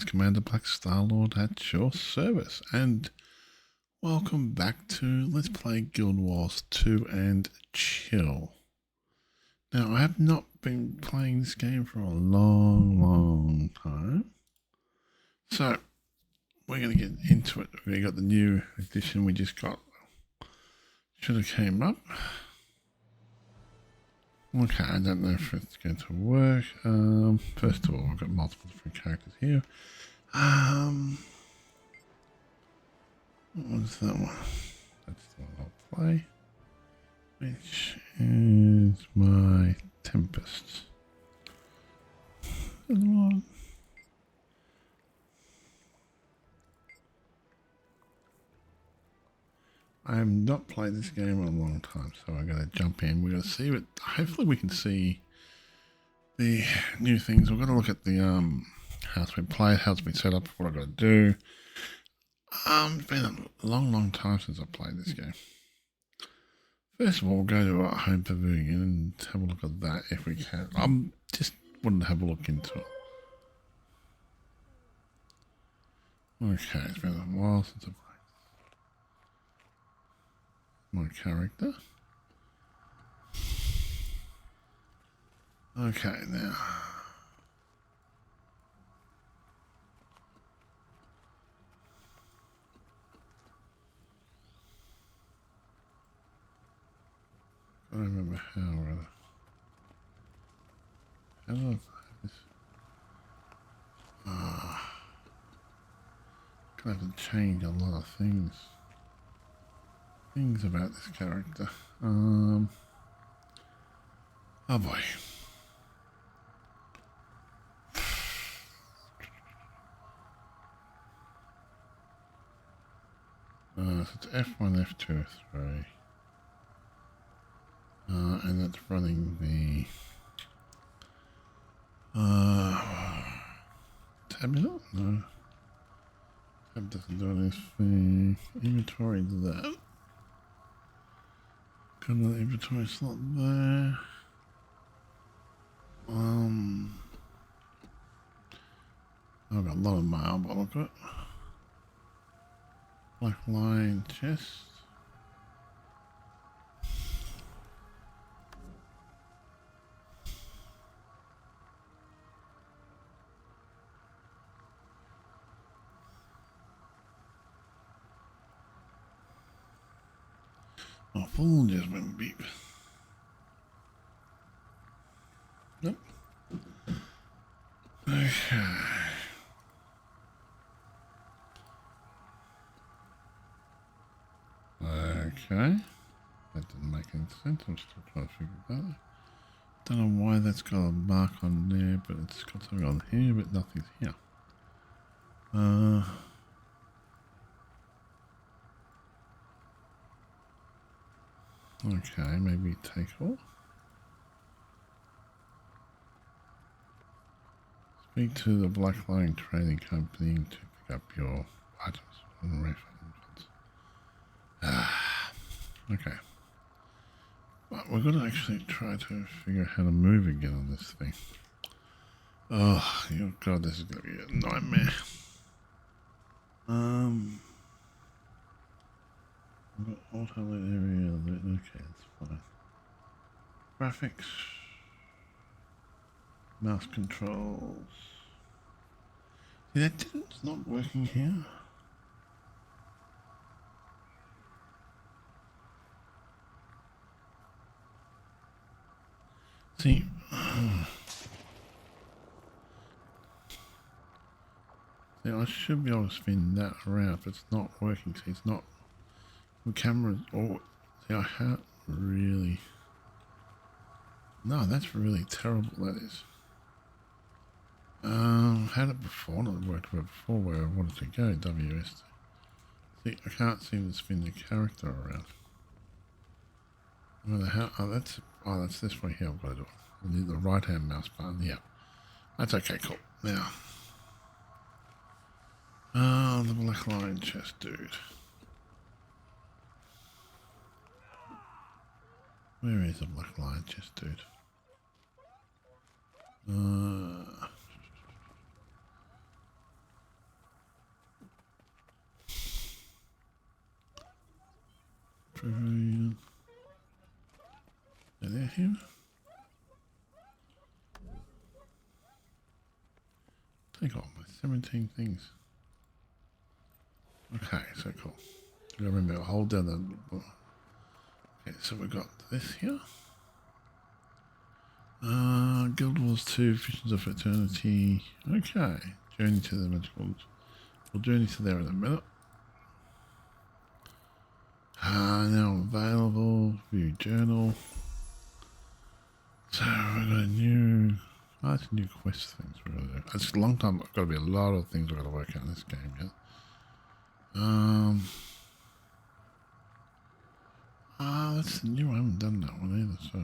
Commander Black Star-Lord at your service, and welcome back to Let's Play Guild Wars 2 and Chill. Now, I have not been playing this game for a long time, so we're going to get into it. We got the new edition we just got. Should have came up. Okay, I don't know if it's going to work. First of all, I've got multiple different characters here. What was that one? That's the one I'll play. Which is my Tempest. I have not played this game in a long time, so I'm going to jump in. We're going to see what. Hopefully, we can see the new things. We're going to look at the how it's been played, how it's been set up, what I've got to do. It's been a long time since I played this game. First of all, we'll go to our home pavilion and have a look at that if we can. I'm just wanting to have a look into it. Okay, it's been a while since I played my character. Okay, now. I don't remember how rather. How do I play this? Gonna have to change a lot of things. Things about this character. Oh boy. So it's F1, F2, F3. And that's running the tab, is it? No. Tab doesn't do anything. Inventory does that. Got another inventory slot there. I've got a lot of mail, but look at it. Black line chest. My phone just went beep. Nope. Okay. Okay. That didn't make any sense. I'm still trying to figure it out. Don't know why that's got a mark on there, but it's got something on here, but nothing's here. Okay, maybe take all. Speak to the Black Line Trading Company to pick up your items and refunds. Okay. But we're going to actually try to figure out how to move again on this thing. Oh, God, this is going to be a nightmare. I've got auto area. Okay, that's fine. Graphics. Mouse controls. See, it's not working here. See, I should be able to spin that around, but it's not working. See, it's not. The camera's. Oh, see, I can't really. No, that's really terrible. That is. Had it before, not worked with it before where I wanted to go, WS. See, I can't seem to spin the character around. No matter how, that's this way here, I've got to do it. I need the right hand mouse button, yeah. That's okay, cool. Now. The Black Line chest, dude. Where is the Black Line chest, dude? Brilliant. Are they here? Take off my 17 things. Okay, so cool. Remember, hold down the... Okay, so we've got this here. Guild Wars 2, Visions of Eternity. Okay, Journey to the Magical... We'll journey to there in a minute. Now available. View journal. So we've got a new... Oh, that's a new quest things we're going to do. It's a long time. There's got to be a lot of things we've got to work out in this game yet. That's the new one. I haven't done that one either, so...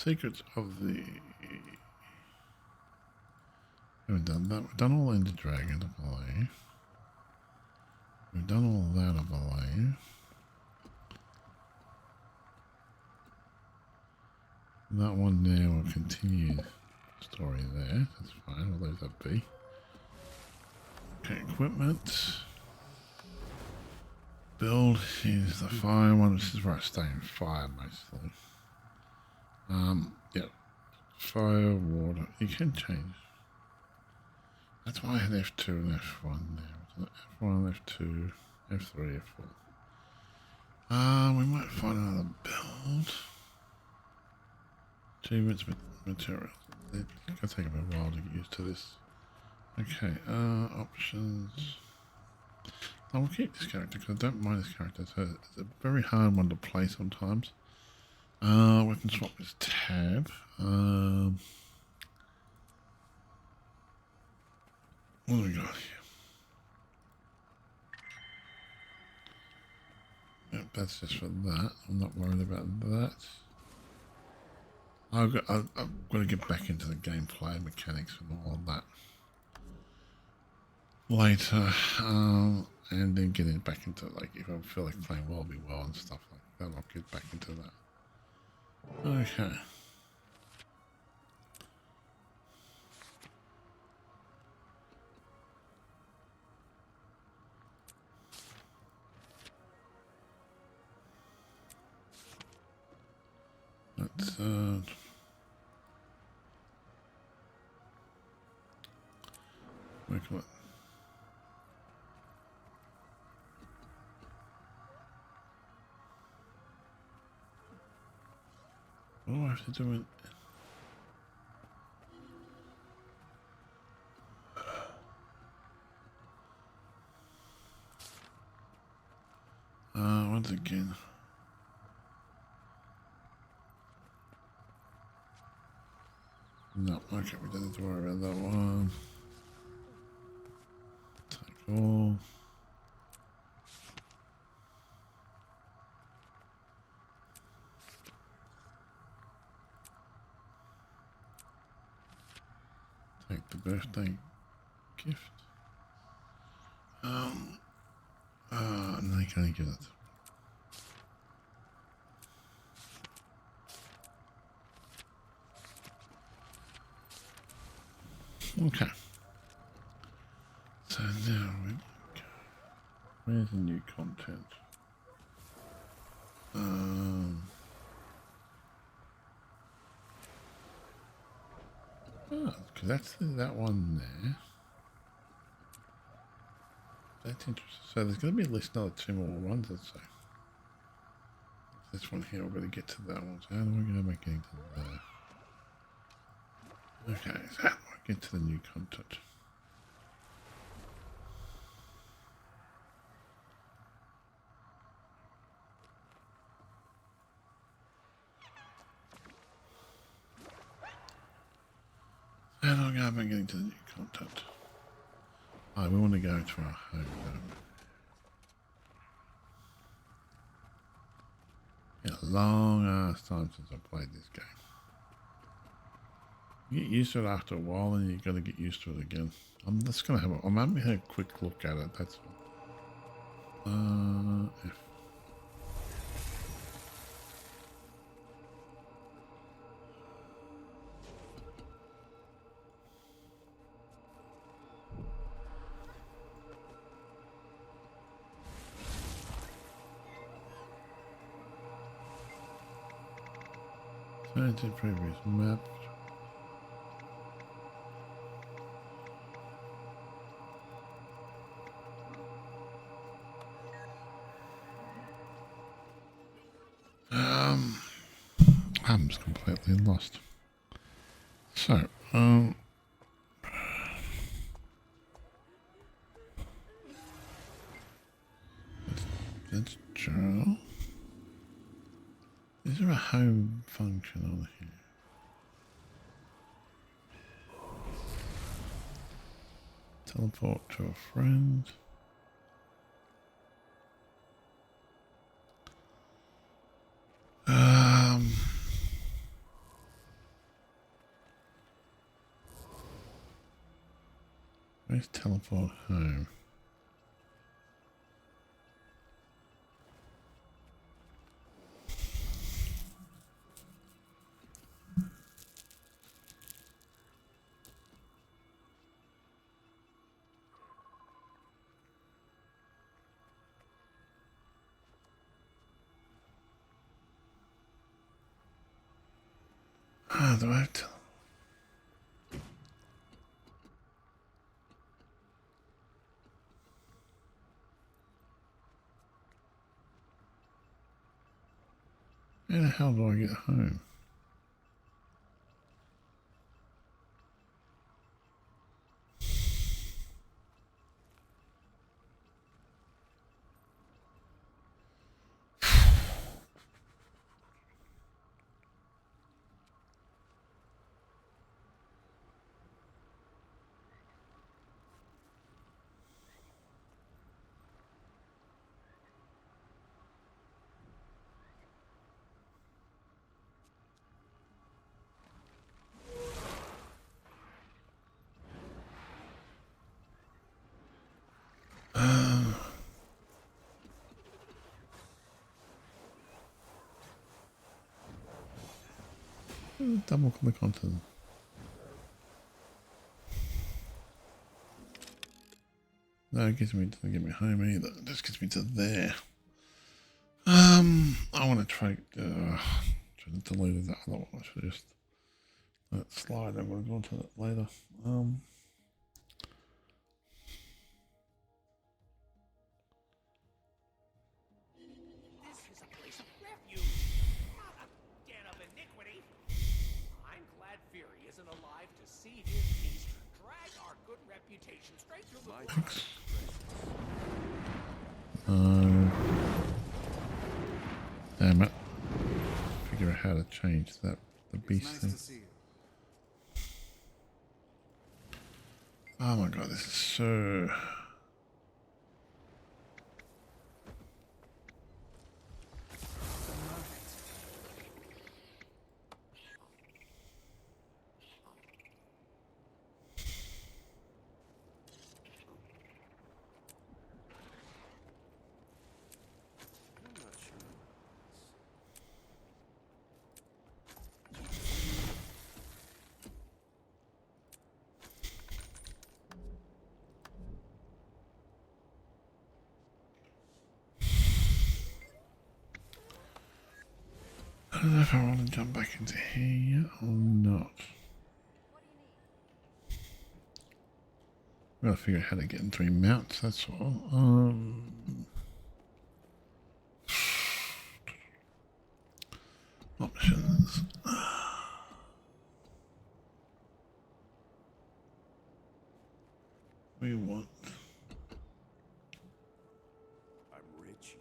Secrets of the... Haven't done that. We've done all Ender Dragon, I believe. We've done all that, I believe. That one there will continue story there. That's fine. We'll leave that be. Okay, equipment. Build is the fire one. This is where I stay in fire mostly. Yeah. Fire, water. You can change. That's why I had F2 and F1 there. F1, F2, F3, F4. We might find another build. Achievements, materials. It's going to take a while to get used to this. Okay, options. I'll keep this character because I don't mind this character. So it's a very hard one to play sometimes. Weapon swap is tab. What do we got here? Yep, that's just for that. I'm not worried about that. I've got to get back into the gameplay mechanics and all of that later, and then getting back into, like, if I feel like playing well, be well and stuff like that. I'll get back into that. Okay. Let's work on it. What do I have to do it? Once again. No, okay, we don't need to worry about that one. Take all. Take the birthday gift. No, you can only give that. Okay. So now we go. Where's the new content? Because that's that one there. That's interesting. So there's going to be at least another 2 more ones, let's say. This one here, we're going to get to that one. So how do we go about getting to there? Okay, so how do I get to the new content? How do I go about getting to the new content? Oh, we want to go to our home. Yeah, long ass time since I played this game. You get used to it after a while, and you got to get used to it again. I'm just gonna have I'm having a quick look at it. That's all. F. Edited previous map. I'm just completely lost. So, that's journal. Is there a home function on here? Teleport to a friend. Where's teleport home? Ah, do I have to? How the hell do I get home? Double click onto them. No, it gets me doesn't get me home either. It just gets me to there. I want to try. Should have deleted that other one. I should have just let it slide. I'm going to go into that later. This is a place of refuge, not a den of iniquity. I'm glad Fury isn't alive to see his beast drag our good reputation straight through the Thanks. Damn it. Figure out how to change that, the beast thing. Oh my god, this is so... I don't know if I want to jump back into here or not. I've got to figure out how to get into mounts, that's all. Options. We want... I'm rich,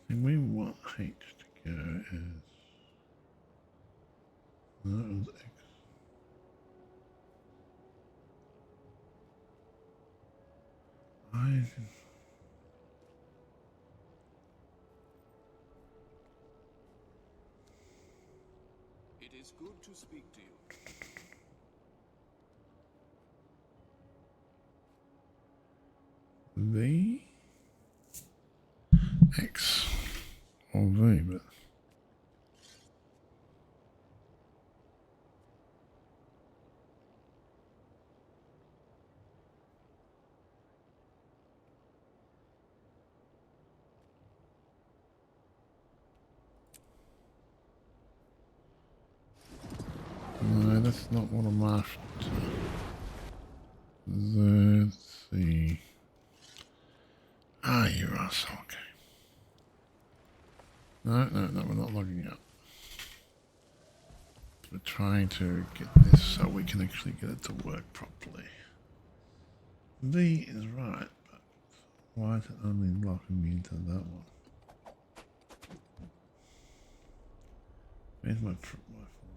And we want H to go as... No, it was X. It is good to speak to you. V X or V, but that's not what I'm after. Let's see. Ah, you are so okay. No, we're not logging out. We're trying to get this so we can actually get it to work properly. V is right, but why is it only locking me into that one? Where's my flying map gone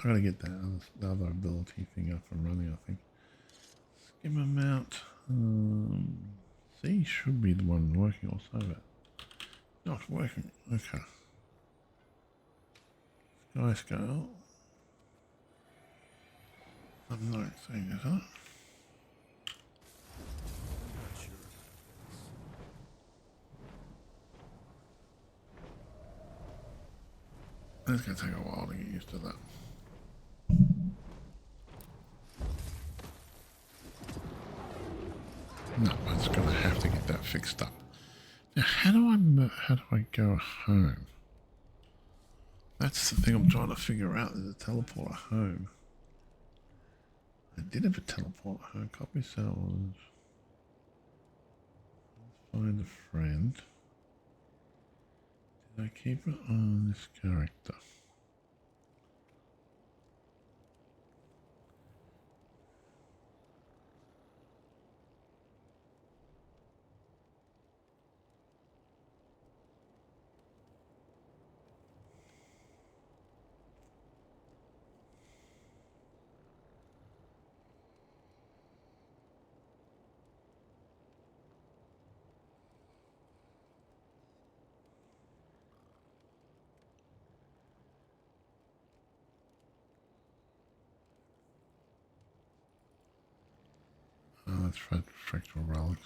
to? I gotta get that the other ability thing up and running, I think. Skimmer mount. C should be the one working also, but not working. Okay. Sky scale. I'm not saying this, huh? It's gonna take a while to get used to that. No, I'm just gonna have to get that fixed up. Now, how do I go home? That's the thing I'm trying to figure out. Is a teleporter home? I did have a teleporter home. Copy cells. Find a friend. Did I keep it on this character? Oh, that's fractal relics.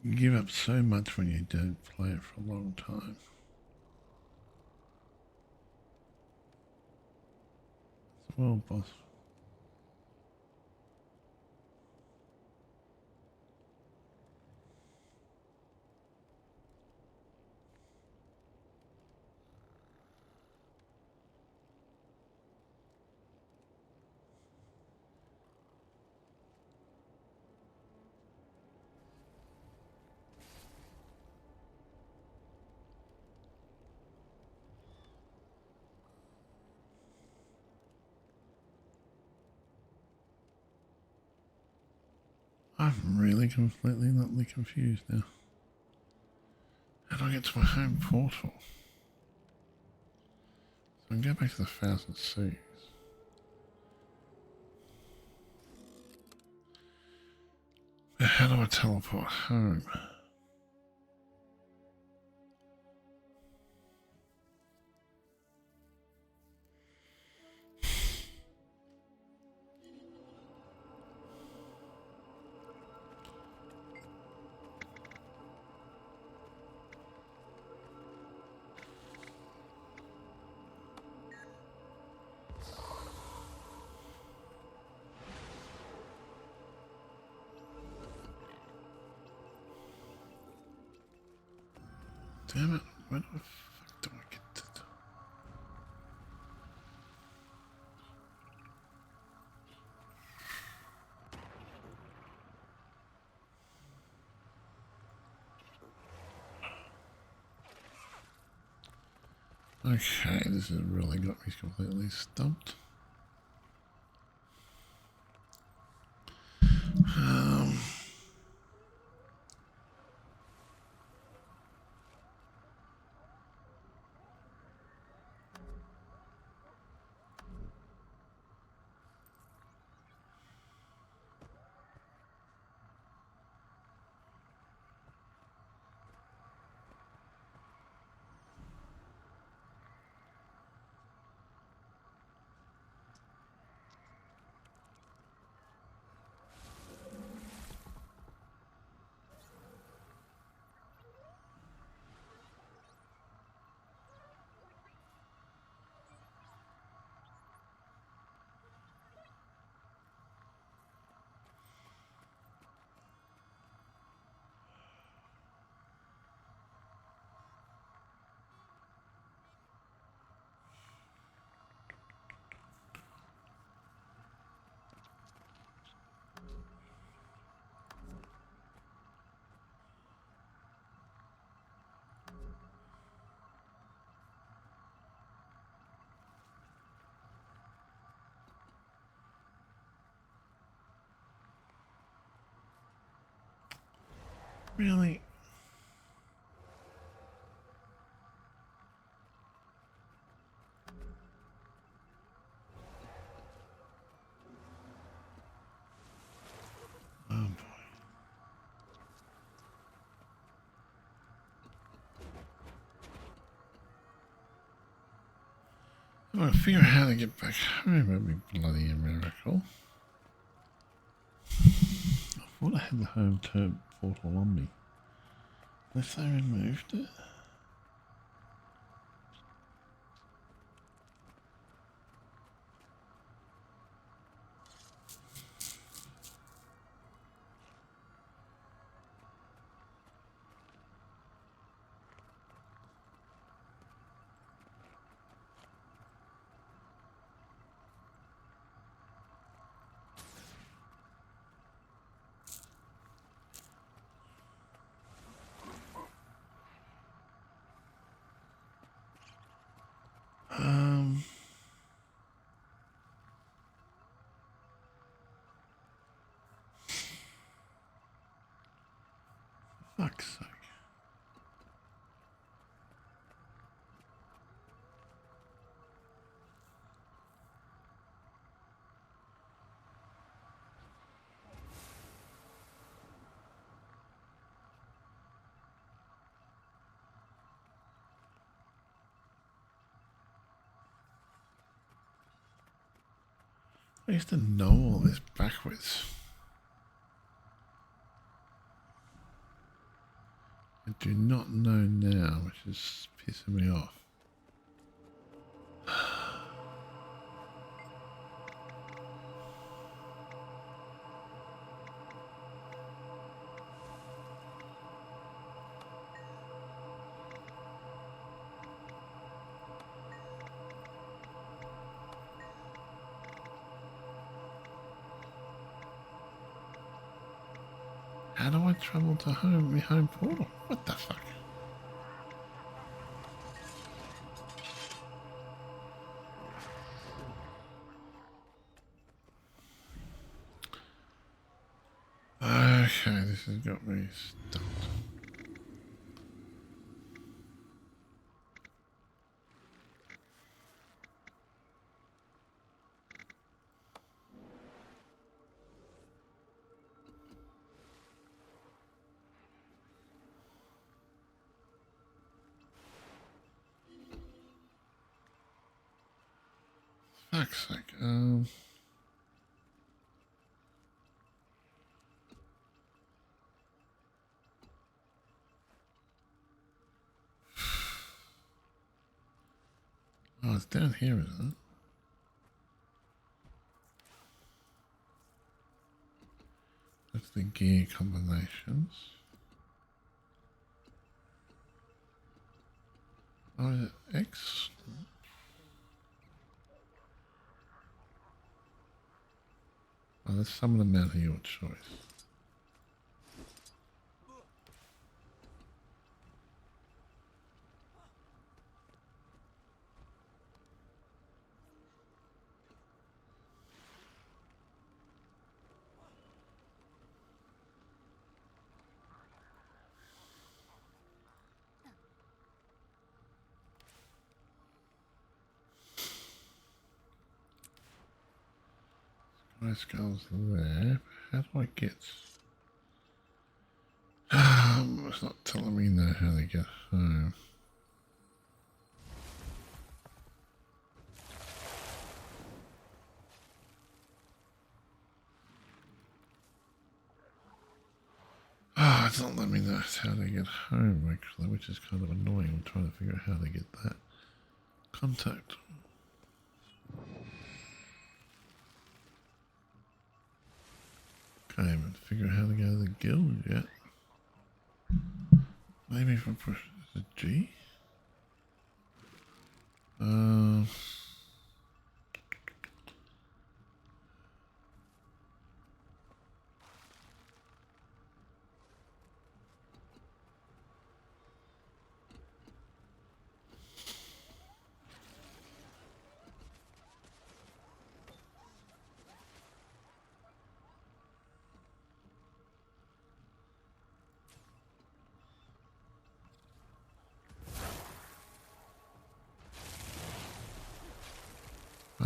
You give up so much when you don't play it for a long time. Well, boss. I'm really completely utterly confused now. How do I get to my home portal? So I can go back to the Thousand Seas. But how do I teleport home? Damn it, where the fuck do I get to Okay, this has really got me completely stumped. Really? Oh boy. I want to figure out how to get back home. That'd be bloody a miracle. I thought I had the home turret portal on me. Unless they removed it. Um, fuck's sake. I used to know all this backwards. I do not know now, which is pissing me off. How do I travel to home, my home portal? What the fuck? Okay, this has got me stumped. Fuck's sake. Oh, it's down here, isn't it? That's the gear combinations. Oh, is it X? Oh, there's some of them out of your choice. My skull's there. How do I get... it's not telling me now how to get home. Ah, it's not letting me know how to get home, actually, which is kind of annoying. I'm trying to figure out how to get that. Contact. Okay, I haven't figured out how to go to the guild yet. Maybe if I push the G?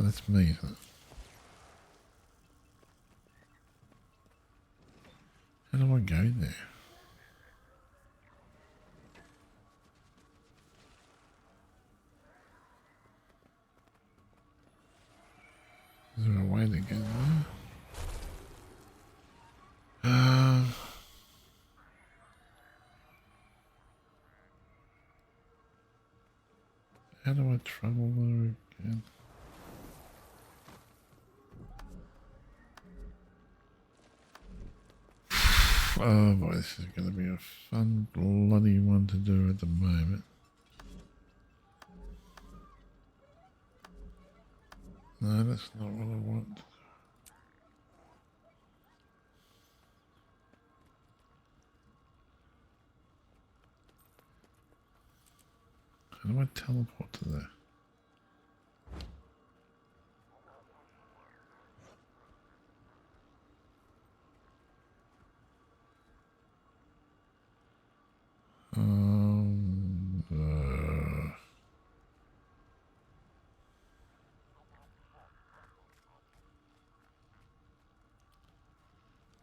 that's me, isn't it? How do I go there? Is there a way to get there? How do I travel there again? Oh boy, this is going to be a fun bloody one to do at the moment. No, that's not what I want. How do I teleport to there?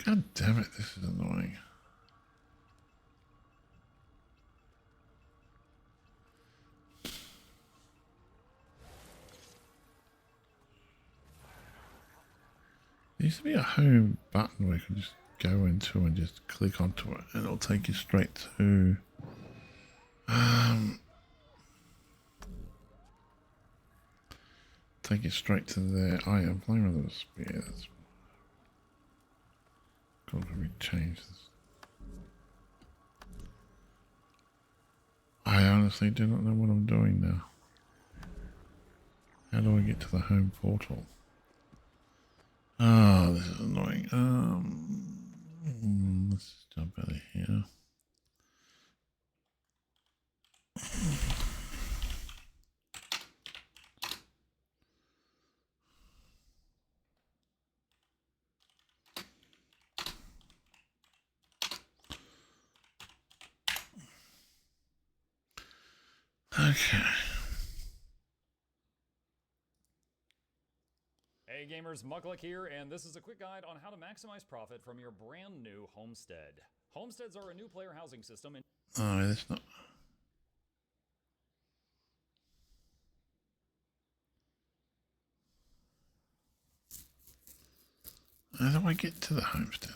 God damn it, this is annoying. There used to be a home button where you can just go into and just click onto it and it'll take you straight to take you straight to there. I am playing with a spear. That's got to be changed. I honestly do not know what I'm doing now. How do I get to the home portal? Oh, this is annoying. Let's jump out of here. Okay. Hey gamers, Muckluck here, and this is a quick guide on how to maximize profit from your brand new homestead. Homesteads are a new player housing system and Oh, that's not. How do I get to the homestead?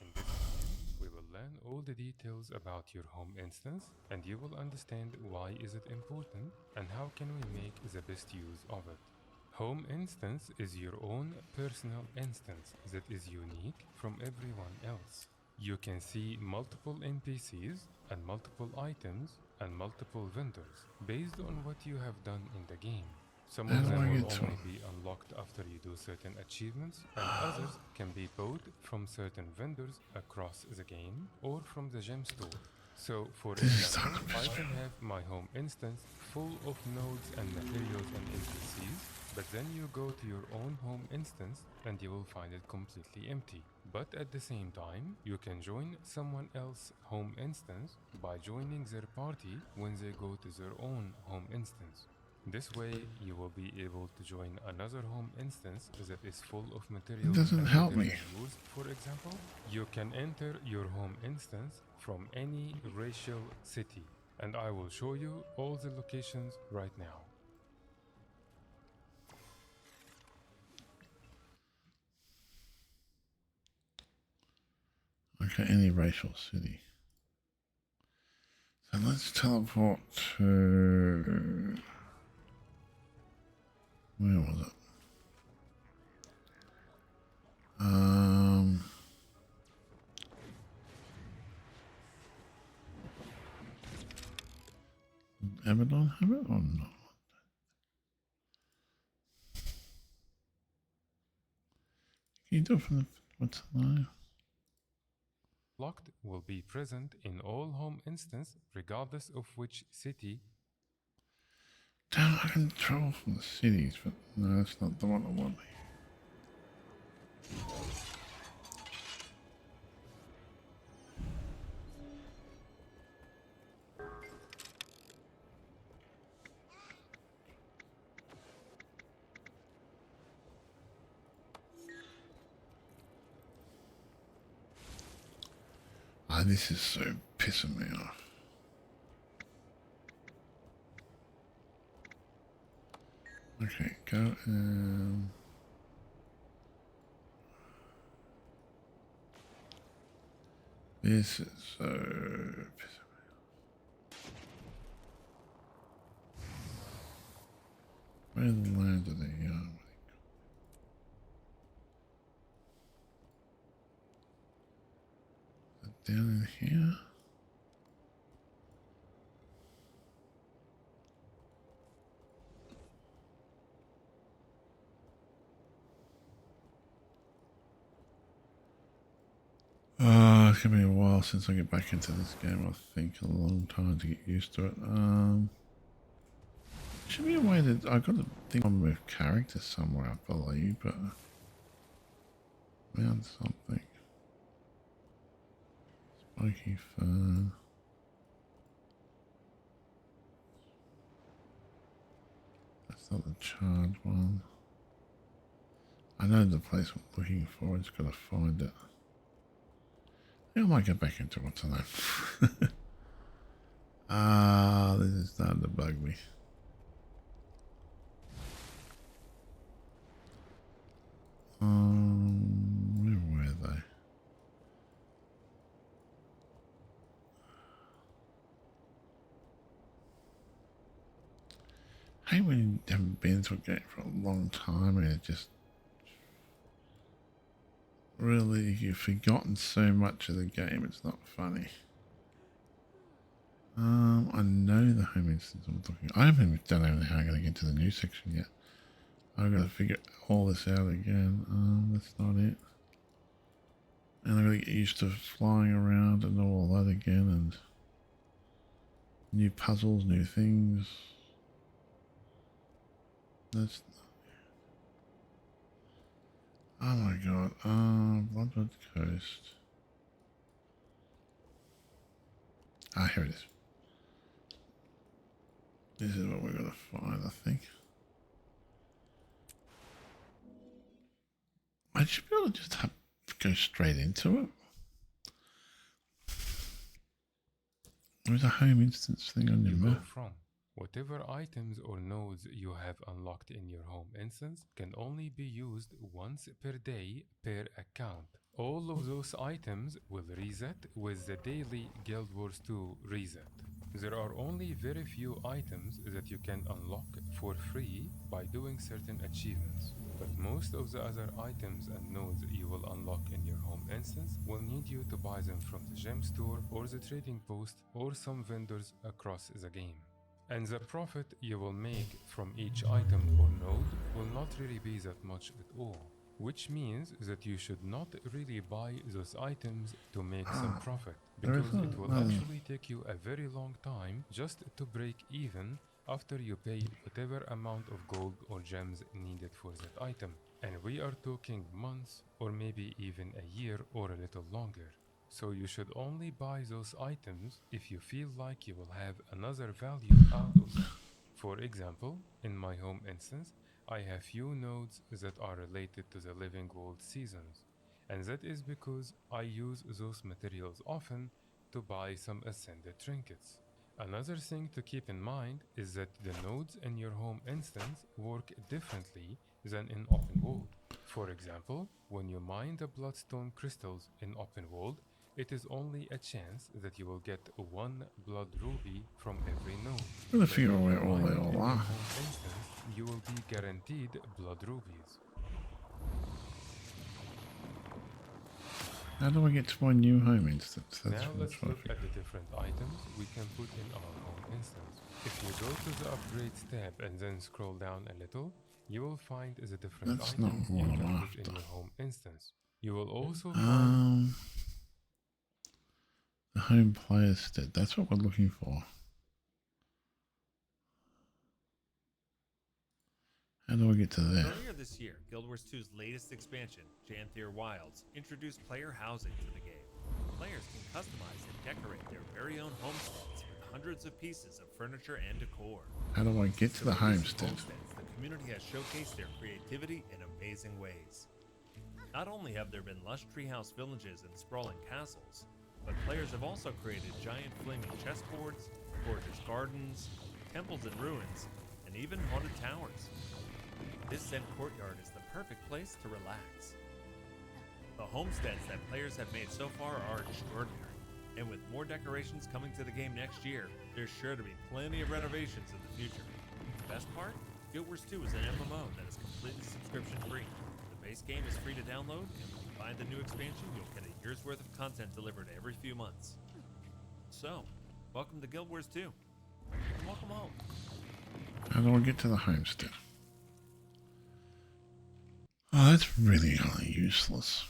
In this video, we will learn all the details about your home instance, and you will understand why is it important and how can we make the best use of it. Home instance is your own personal instance that is unique from everyone else. You can see multiple NPCs and multiple items and multiple vendors based on what you have done in the game. Some How of do them I will get to only them? be unlocked after you do certain achievements, and others can be bought from certain vendors across the game or from the gem store. So, for This is example, so I can have my home instance full of nodes and materials and NPCs, but then you go to your own home instance and you will find it completely empty. But at the same time, you can join someone else's home instance by joining their party when they go to their own home instance. This way, you will be able to join another home instance that is full of materials doesn't and help better me. than yours. For example, you can enter your home instance from any racial city, and I will show you all the locations right now. Okay, any racial city. So let's teleport to. Where was it? Abaddon have it or not? Can you do it from the what's the name? Locked will be present in all home instance regardless of which city. Damn, I can travel from the cities, but no, that's not the one I want. Ah, this is so pissing me off. Okay, go and... This is so pissing me off. Where the land are they? Down in here? It's gonna be a while since I get back into this game. I think a long time to get used to it. Should be a way that I got to think on with characters somewhere, I believe, but found something. Spiky fern. That's not the charred one. I know the place I'm looking for. I just gotta find it. I might get back into what's her name. This is starting to bug me. Where were they? I hate when you haven't been to a game for a long time and it just really, you've forgotten so much of the game, it's not funny. I know the home instance I'm talking. I don't even know how I'm going to get to the new section yet. I've got to figure all this out again. That's not it. And I've got to get used to flying around and all that again, and new puzzles, new things. That's... Oh my god, Bloodwood Coast. Ah, here it is. This is what we're gonna find, I think. I should be able to just go straight into it. There's a home instance thing on your map. From whatever items or nodes you have unlocked in your home instance can only be used once per day per account. All of those items will reset with the daily Guild Wars 2 reset. There are only very few items that you can unlock for free by doing certain achievements, but most of the other items and nodes you will unlock in your home instance will need you to buy them from the gem store or the trading post or some vendors across the game. And the profit you will make from each item or node will not really be that much at all, which means that you should not really buy those items to make some profit, because it will actually take you a very long time just to break even after you pay whatever amount of gold or gems needed for that item. And we are talking months or maybe even a year or a little longer. So you should only buy those items if you feel like you will have another value out of them. For example, in my home instance, I have few nodes that are related to the Living World seasons, and that is because I use those materials often to buy some ascended trinkets. Another thing to keep in mind is that the nodes in your home instance work differently than in open world. For example, when you mine the bloodstone crystals in open world, it is only a chance that you will get one blood ruby from every node. I'm gonna figure out where all they all are. For instance, you will be guaranteed blood rubies. How do I get to my new home instance? Now let's look at the different items we can put in our home instance. If you go to the upgrades tab and then scroll down a little, you will find the different That's items not you what can I'm put in after. your home instance. You will also find... The home player's stead. That's what we're looking for. How do I get to there? Earlier this year, Guild Wars 2's latest expansion, Janthier Wilds, introduced player housing to the game. Players can customize and decorate their very own homesteads with hundreds of pieces of furniture and decor. How do I get to the homestead? The community has showcased their creativity in amazing ways. Not only have there been lush treehouse villages and sprawling castles, but players have also created giant flaming chessboards, gorgeous gardens, temples and ruins, and even haunted towers. This Zen courtyard is the perfect place to relax. The homesteads that players have made so far are extraordinary, and with more decorations coming to the game next year, there's sure to be plenty of renovations in the future. The best part? Guild Wars 2 is an MMO that is completely subscription-free. The base game is free to download, and when you buy the new expansion, you'll get a year's worth of content delivered every few months. So, welcome to Guild Wars 2, and welcome home. How do I get to the homestead? Oh, that's really useless.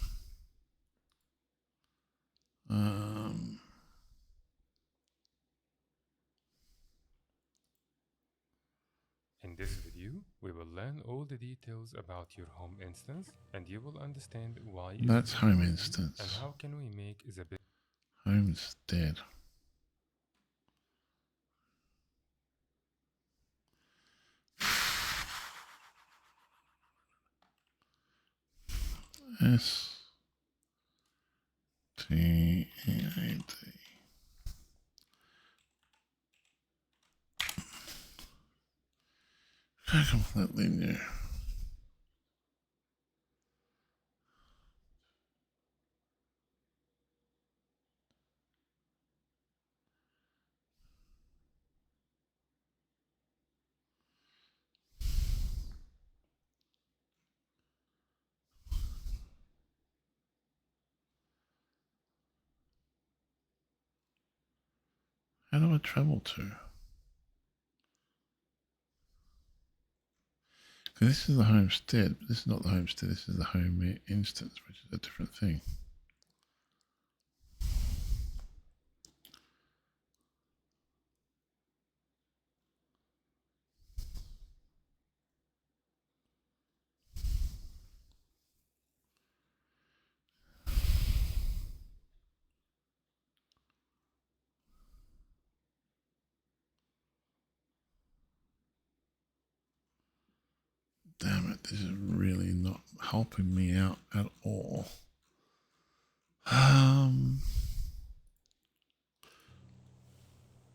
In this video, we will learn all the details about your home instance, and you will understand why That's it's home important instance. and how can we make the best. Homestead. S T E A D. Completely new. How do I travel to? This is the homestead, but this is not the homestead, this is the home instance, which is a different thing. Damn it, this is really not helping me out at all.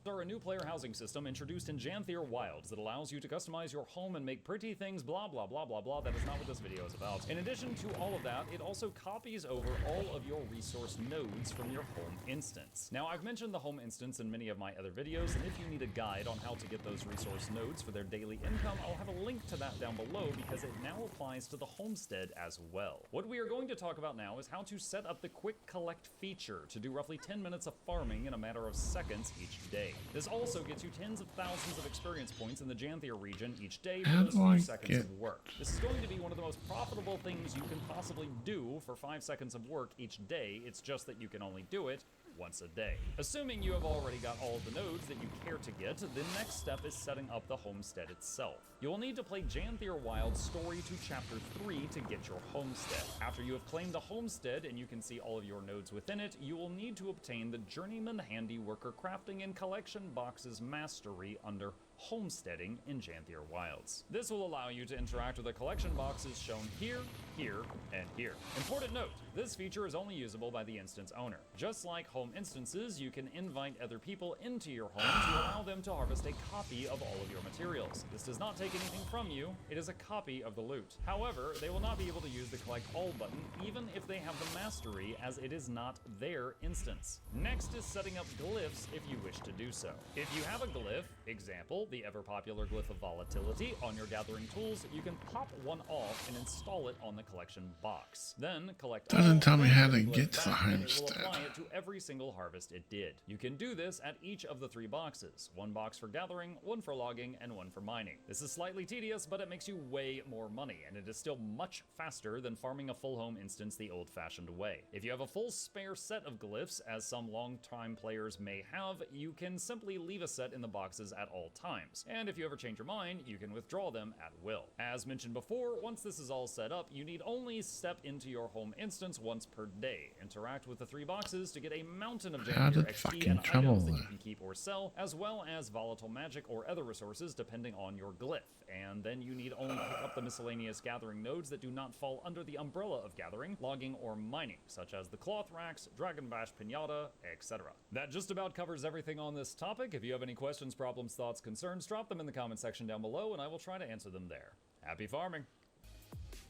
Are a new player housing system introduced in Janthier Wilds that allows you to customize your home and make pretty things, blah blah blah blah blah. That is not what this video is about. In addition to all of that, it also copies over all of your resource nodes from your home instance. Now, I've mentioned the home instance in many of my other videos, and if you need a guide on how to get those resource nodes for their daily income, I'll have a link to that down below because it now applies to the homestead as well. What we are going to talk about now is how to set up the quick collect feature to do roughly 10 minutes of farming in a matter of seconds each day. This also gets you tens of thousands of experience points in the Janthier region each day for those few seconds of work. This is going to be one of the most profitable things you can possibly do for 5 seconds of work each day. It's just that you can only do it once a day. Assuming you have already got all of the nodes that you care to get, the next step is setting up the homestead itself. You will need to play Janthier Wild Story to Chapter 3 to get your homestead. After you have claimed the homestead and you can see all of your nodes within it, you will need to obtain the Journeyman Handiworker Crafting and Collection Boxes Mastery under Homesteading in Janthier Wilds. This will allow you to interact with the collection boxes shown here, here, and here. Important note, this feature is only usable by the instance owner. Just like home instances, you can invite other people into your home to allow them to harvest a copy of all of your materials. This does not take anything from you, it is a copy of the loot. However, they will not be able to use the collect all button even if they have the mastery, as it is not their instance. Next is setting up glyphs if you wish to do so. If you have a glyph, example, the ever-popular Glyph of Volatility, on your gathering tools, you can pop one off and install it on the collection box. Then collect Doesn't all, tell me then how put the to glyph get to the back, and it will homestead. apply it to every single harvest it did. You can do this at each of the 3 boxes. 1 box for gathering, 1 for logging, and 1 for mining. This is slightly tedious, but it makes you way more money, and it is still much faster than farming a full home instance the old-fashioned way. If you have a full spare set of glyphs, as some long-time players may have, you can simply leave a set in the boxes at all times. And if you ever change your mind, you can withdraw them at will. As mentioned before, once this is all set up, you need only step into your home instance once per day. Interact with the 3 boxes to get a mountain of How Janvier did XP fucking and trouble items that you there? can keep or sell, as well as volatile magic or other resources depending on your glyph. And then you need only pick up the miscellaneous gathering nodes that do not fall under the umbrella of gathering, logging, or mining, such as the cloth racks, Dragon Bash Pinata, etc. That just about covers everything on this topic. If you have any questions, problems, thoughts, concerns, drop them in the comment section down below and I will try to answer them there. Happy farming!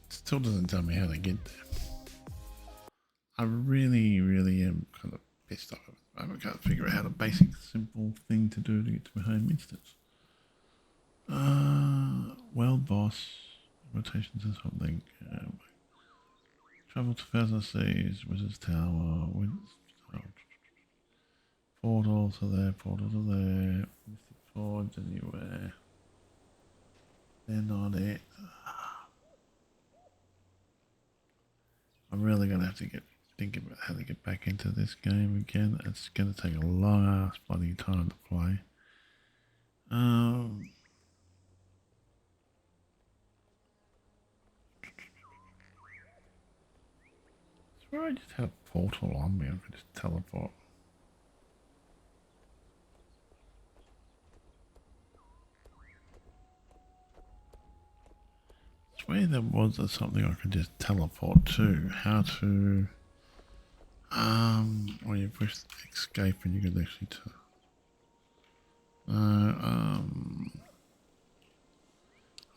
Still doesn't tell me how to get there. I really am kind of pissed off. I can't figure out a basic, simple thing to do to get to my home instance. World boss, rotations or something. Travel to Thousand Seas, Wizard's Tower, portal to there, portal to there. Mystic Forge anywhere. They're not it. I'm really gonna have to think about how to get back into this game again. It's gonna take a long ass bloody time to play. Swear I just had a portal on me. I could just teleport. Swear there was something I could just teleport to. How to when you push escape and you can actually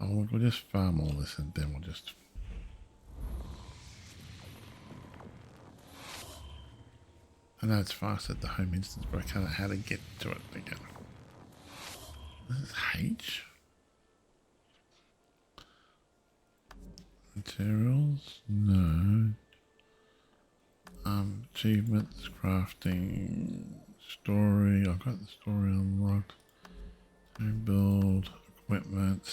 oh look, we'll just farm all this and then we'll just I know it's fast at the home instance, but I can't know how to get to it again. This is H. Materials? No. Achievements, crafting, story. I've got the story unlocked. To build, equipment.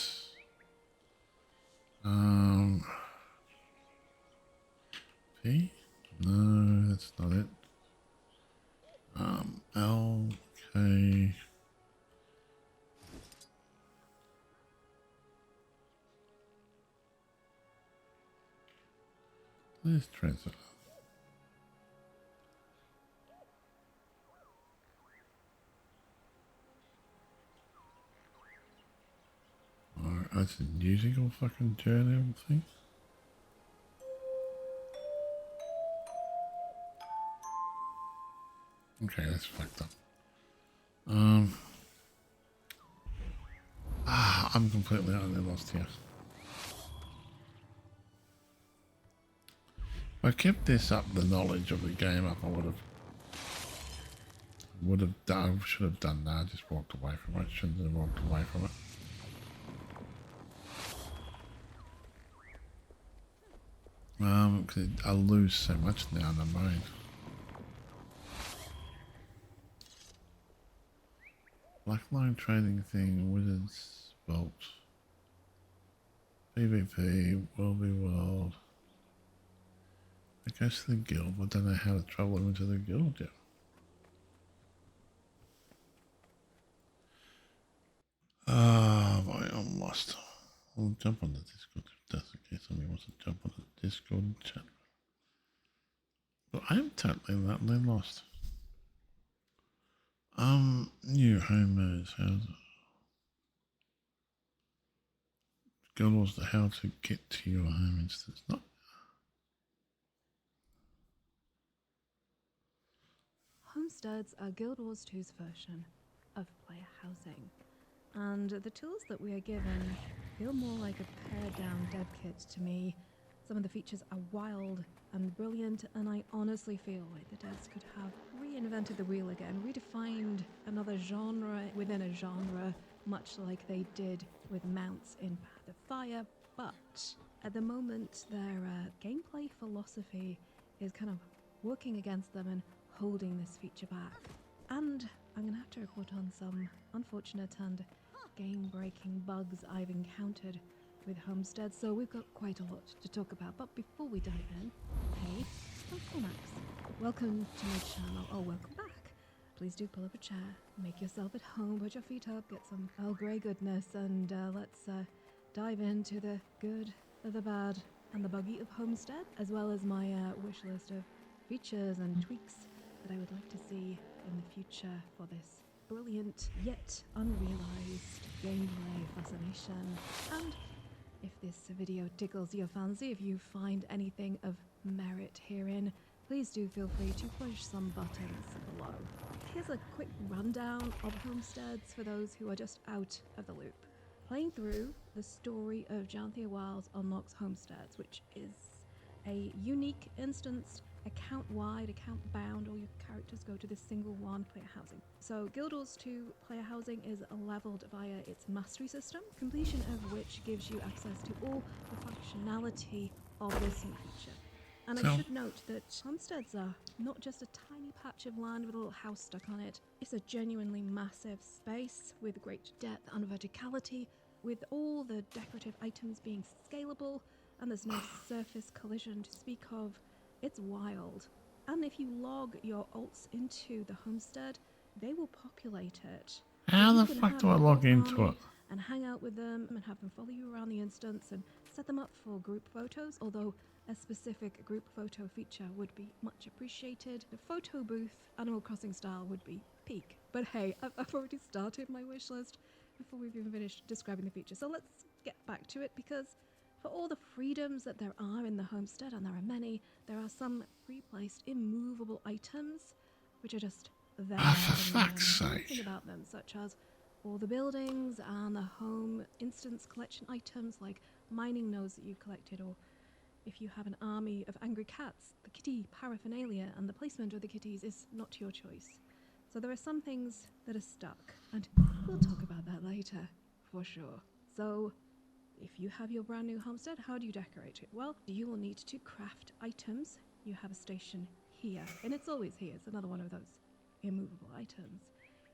P? No, that's not it. L, K. Let's transfer. Alright, that's a musical fucking journey thing. Okay, that's fucked up. I'm completely utterly lost here. If I kept this up, the knowledge of the game up, I should have done that. I just walked away from it. Shouldn't have walked away from it. Because I lose so much now in the main. Blackline trading thing, Wizards Vault. PvP, World v World. It goes to the guild, but I don't know how to travel into the guild yet. I'm lost. I'll jump on the Discord if that's the case. Somebody wants to jump on the Discord chat. But I'm totally lost. New home modes. How's it? Guild Wars to how to get to your home instance. Not. Homesteads are Guild Wars 2's version of player housing, and the tools that we are given feel more like a pared-down dev kit to me. Some of the features are wild and brilliant, and I honestly feel like the devs could have reinvented the wheel again, redefined another genre within a genre, much like they did with mounts in Path of Fire, but at the moment their gameplay philosophy is kind of working against them and holding this feature back. And I'm going to have to report on some unfortunate and game-breaking bugs I've encountered with Homestead, so we've got quite a lot to talk about. But before we dive in, hey, I'm Cormax. Welcome to my channel. Oh, welcome back. Please do pull up a chair, make yourself at home, put your feet up, get some Earl Grey goodness, and let's dive into the good, the bad, and the buggy of Homestead, as well as my wish list of features and tweaks that I would like to see in the future for this brilliant yet unrealized gameplay fascination. And if this video tickles your fancy, if you find anything of merit herein, please do feel free to push some buttons below. Here's a quick rundown of Homesteads for those who are just out of the loop. Playing through the story of Janthia Wilds unlocks Homesteads, which is a unique instance, account-wide, account-bound. All your characters go to this single one-player housing. So Guild Wars 2 player housing is leveled via its mastery system, completion of which gives you access to all the functionality of this new feature. And I should note that homesteads are not just a tiny patch of land with a little house stuck on it. It's a genuinely massive space with great depth and verticality, with all the decorative items being scalable, and there's no surface collision to speak of. It's wild. And if you log your alts into the homestead, they will populate it. How So the you can fuck have do I your log whole into army it? and hang out with them and have them follow you around the instance and set them up for group photos, although a specific group photo feature would be much appreciated. The photo booth, Animal Crossing style, would be peak. But hey, I've already started my wish list before we've even finished describing the feature. So let's get back to it, because for all the freedoms that there are in the homestead, and there are many, there are some pre-placed immovable items which are just there. For fuck's Something sake. about them, such as all the buildings and the home instance collection items like mining nodes that you collected, or if you have an army of angry cats, the kitty paraphernalia and the placement of the kitties is not your choice. So there are some things that are stuck, and we'll talk about that later, for sure. So, if you have your brand new homestead, how do you decorate it? Well, you will need to craft items. You have a station here, and it's always here. It's another one of those immovable items.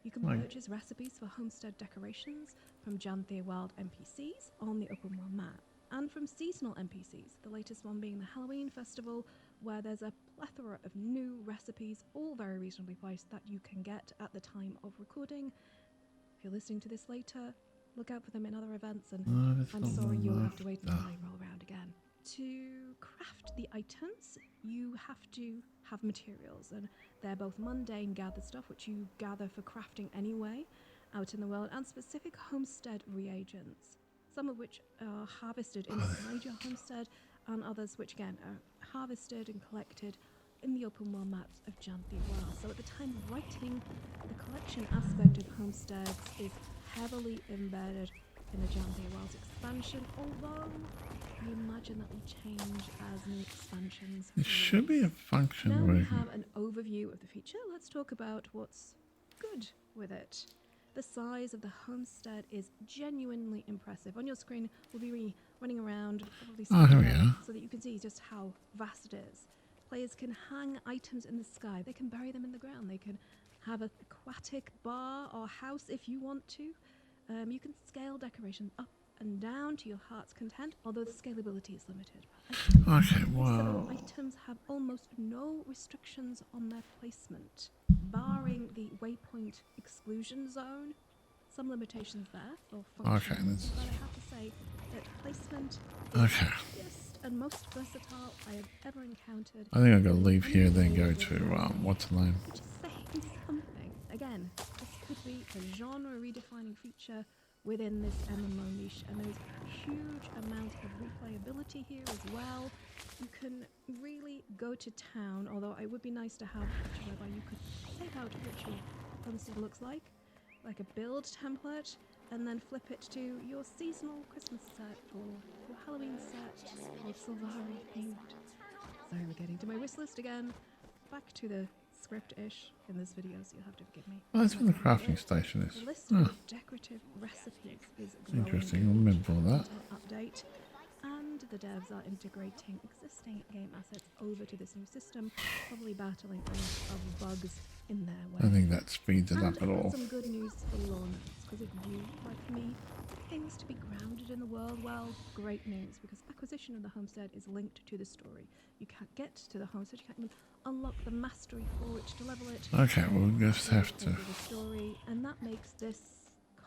You can Right. purchase recipes for homestead decorations from Janthia Wild NPCs on the open world map, and from seasonal NPCs, the latest one being the Halloween Festival, where there's a plethora of new recipes, all very reasonably priced, that you can get at the time of recording. If you're listening to this later, look out for them in other events, and No, that's I'm not sorry one you'll of have to wait until the- they roll around again. To craft the items, you have to have materials, and they're both mundane gathered stuff, which you gather for crafting anyway out in the world, and specific homestead reagents, some of which are harvested inside your homestead, and others which again are harvested and collected in the open world maps of Janthia Wild. So at the time of writing, the collection aspect of homesteads is heavily embedded in the Janthia Wilds expansion, although I imagine that will change as new expansions. It should be a function Now where we you can- have an overview of the feature. Let's talk about what's good with it. The size of the homestead is genuinely impressive. On your screen, we'll be running around, probably here we speeding are. up so that you can see just how vast it is. Players can hang items in the sky. They can bury them in the ground. They can have an aquatic bar or house if you want to. You can scale decorations up and down to your heart's content, although the scalability is limited. Okay, Several well, items have almost no restrictions on their placement, barring the waypoint exclusion zone. Some limitations there for function, that's- but I have to say that placement is Okay. the best and most versatile I have ever encountered. I think I'm gonna in leave any here, then go Guild to Wars, what's the name? which is saying something. Again, this could be a genre redefining feature within this MMO niche, and there's a huge amount of replayability here as well. You can really go to town, although it would be nice to have a feature whereby you could save out what your homestead looks like a build template, and then flip it to your seasonal Christmas set or your Halloween set or Silvari themed. Sorry, we're getting to my wish list again. Back to the script-ish in this video, so you'll have to forgive me. Oh, that's where the Let's look at crafting it. station is. The list Ah, of decorative recipes is growing interesting. with I'll each remember all that. content update, and the devs are integrating existing game assets over to this new system, probably battling a lot of bugs in their way. I don't think that speeds it And up at all. some good news for learners, because if you, like me, like things to be grounded in the world, well, great news, because acquisition of the homestead is linked to the story. You can't get to the homestead, you can't even unlock the mastery for it to level it. Okay, we'll just have to. The story, and that makes this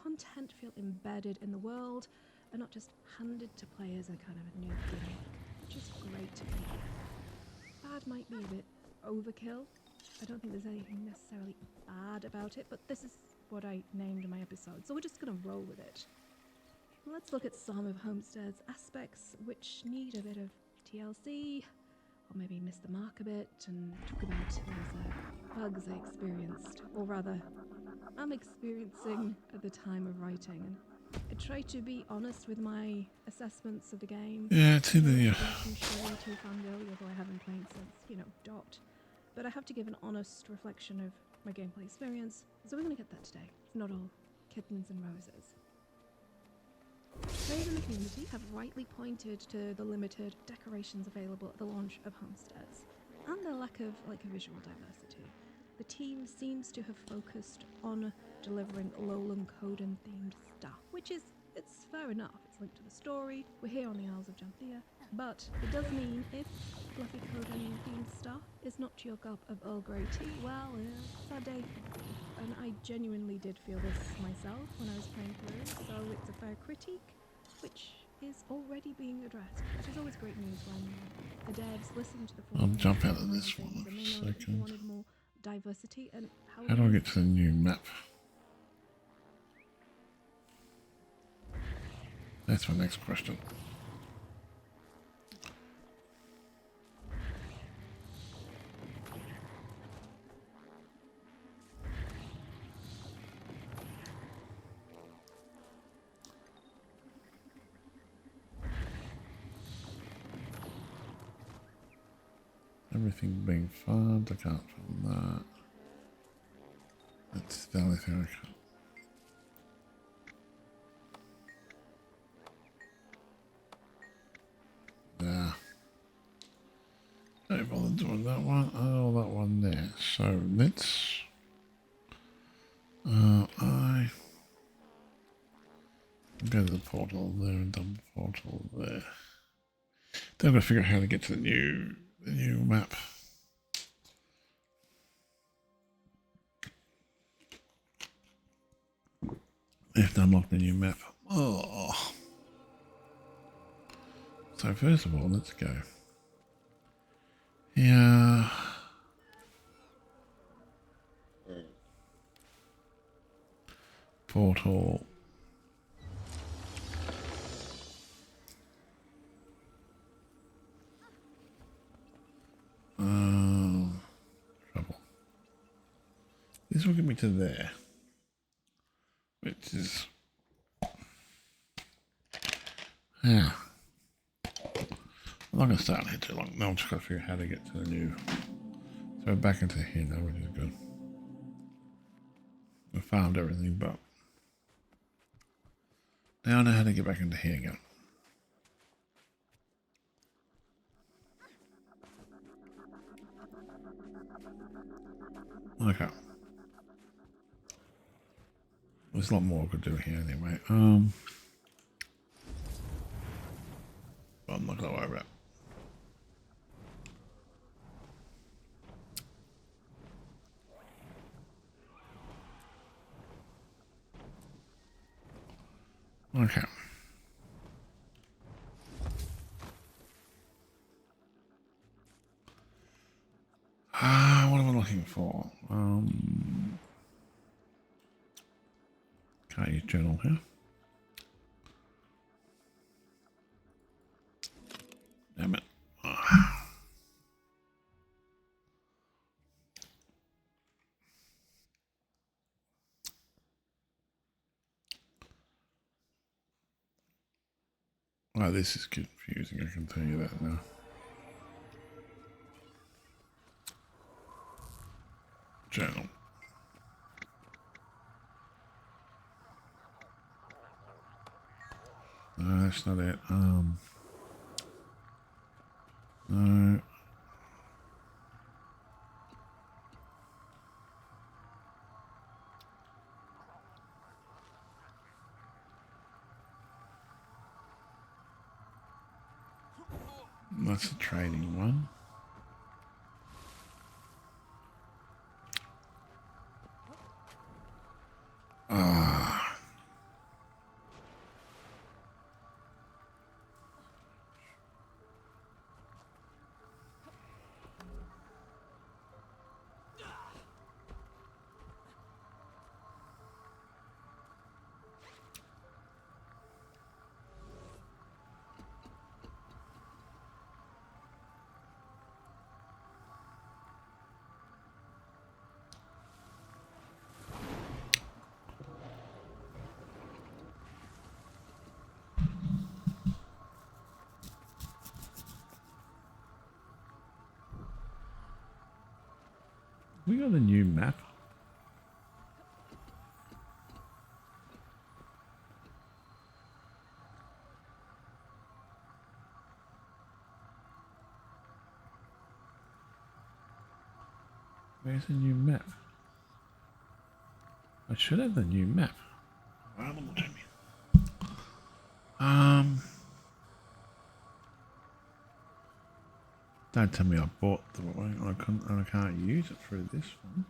content feel embedded in the world and not just handed to players in kind of a new gimmick, which is great to hear. Bad might be a bit overkill. I don't think there's anything necessarily bad about it, but this is what I named my episode, so we're just going to roll with it. Let's look at some of Homestead's aspects which need a bit of TLC, or maybe miss the mark a bit, and talk about those bugs I experienced, or rather, I'm experiencing at the time of writing. And I try to be honest with my assessments of the game. Yeah, it's either you. Too showy, too fangirly, although I haven't played since, Dot. But I have to give an honest reflection of my gameplay experience, so we're going to get that today. It's not all kittens and roses. Players in the community have rightly pointed to the limited decorations available at the launch of Homesteads, and the lack of visual diversity. The team seems to have focused on delivering Alolan Coden themed stuff, which is, it's fair enough, it's linked to the story, we're here on the Isles of Janthea, but it does mean if fluffy Coden themed stuff is not your cup of Earl Grey tea, well, sad day. And I genuinely did feel this myself when I was playing through, so it's a fair critique, which is already being addressed, which is always great news when the devs listen to the I'll jump out of this one and in they a know that people second. wanted more diversity and How do I get to the new map? That's my next question. Everything being farmed, I can't farm that. That's the only thing I can't. Nah. Don't bother doing that one. Oh, that one there. So let's. I go to the portal there and double portal there. Then I've got to figure out how to get to the new map. I have to unlock the new map. Oh. So first of all, let's go. Yeah. Portal. Trouble. This will get me to there, which is yeah. I'm not going to start here too long. No, I'm just going to figure out how to get to the new. So back into here now, which is good. I found everything, but now I know how to get back into here again. Okay. There's a lot more I could do here anyway. But I'm not going to worry about it. Okay. What am I looking for? Can't use journal here. Damn it. Oh, this is confusing, I can tell you that now. Journal. No, that's not it. No. That's the trading one. Ah. We got a new map. Where's the new map? I should have the new map. Available to me. Don't tell me I bought the one. I can't use it through this one.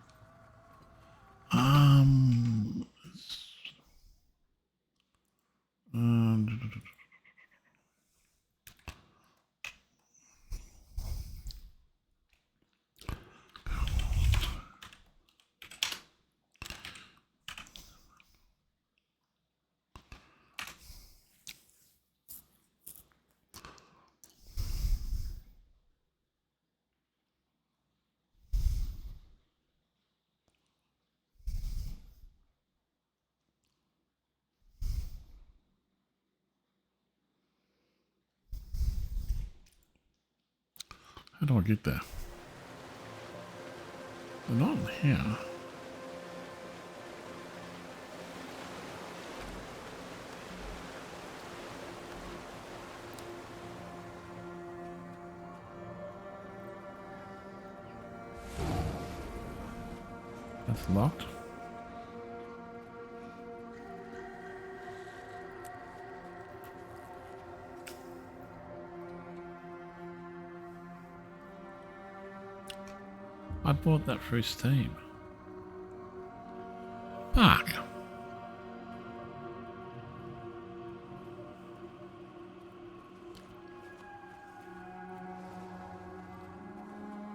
How do I get there? They're not in here. That's locked. I bought that through Steam. Fuck.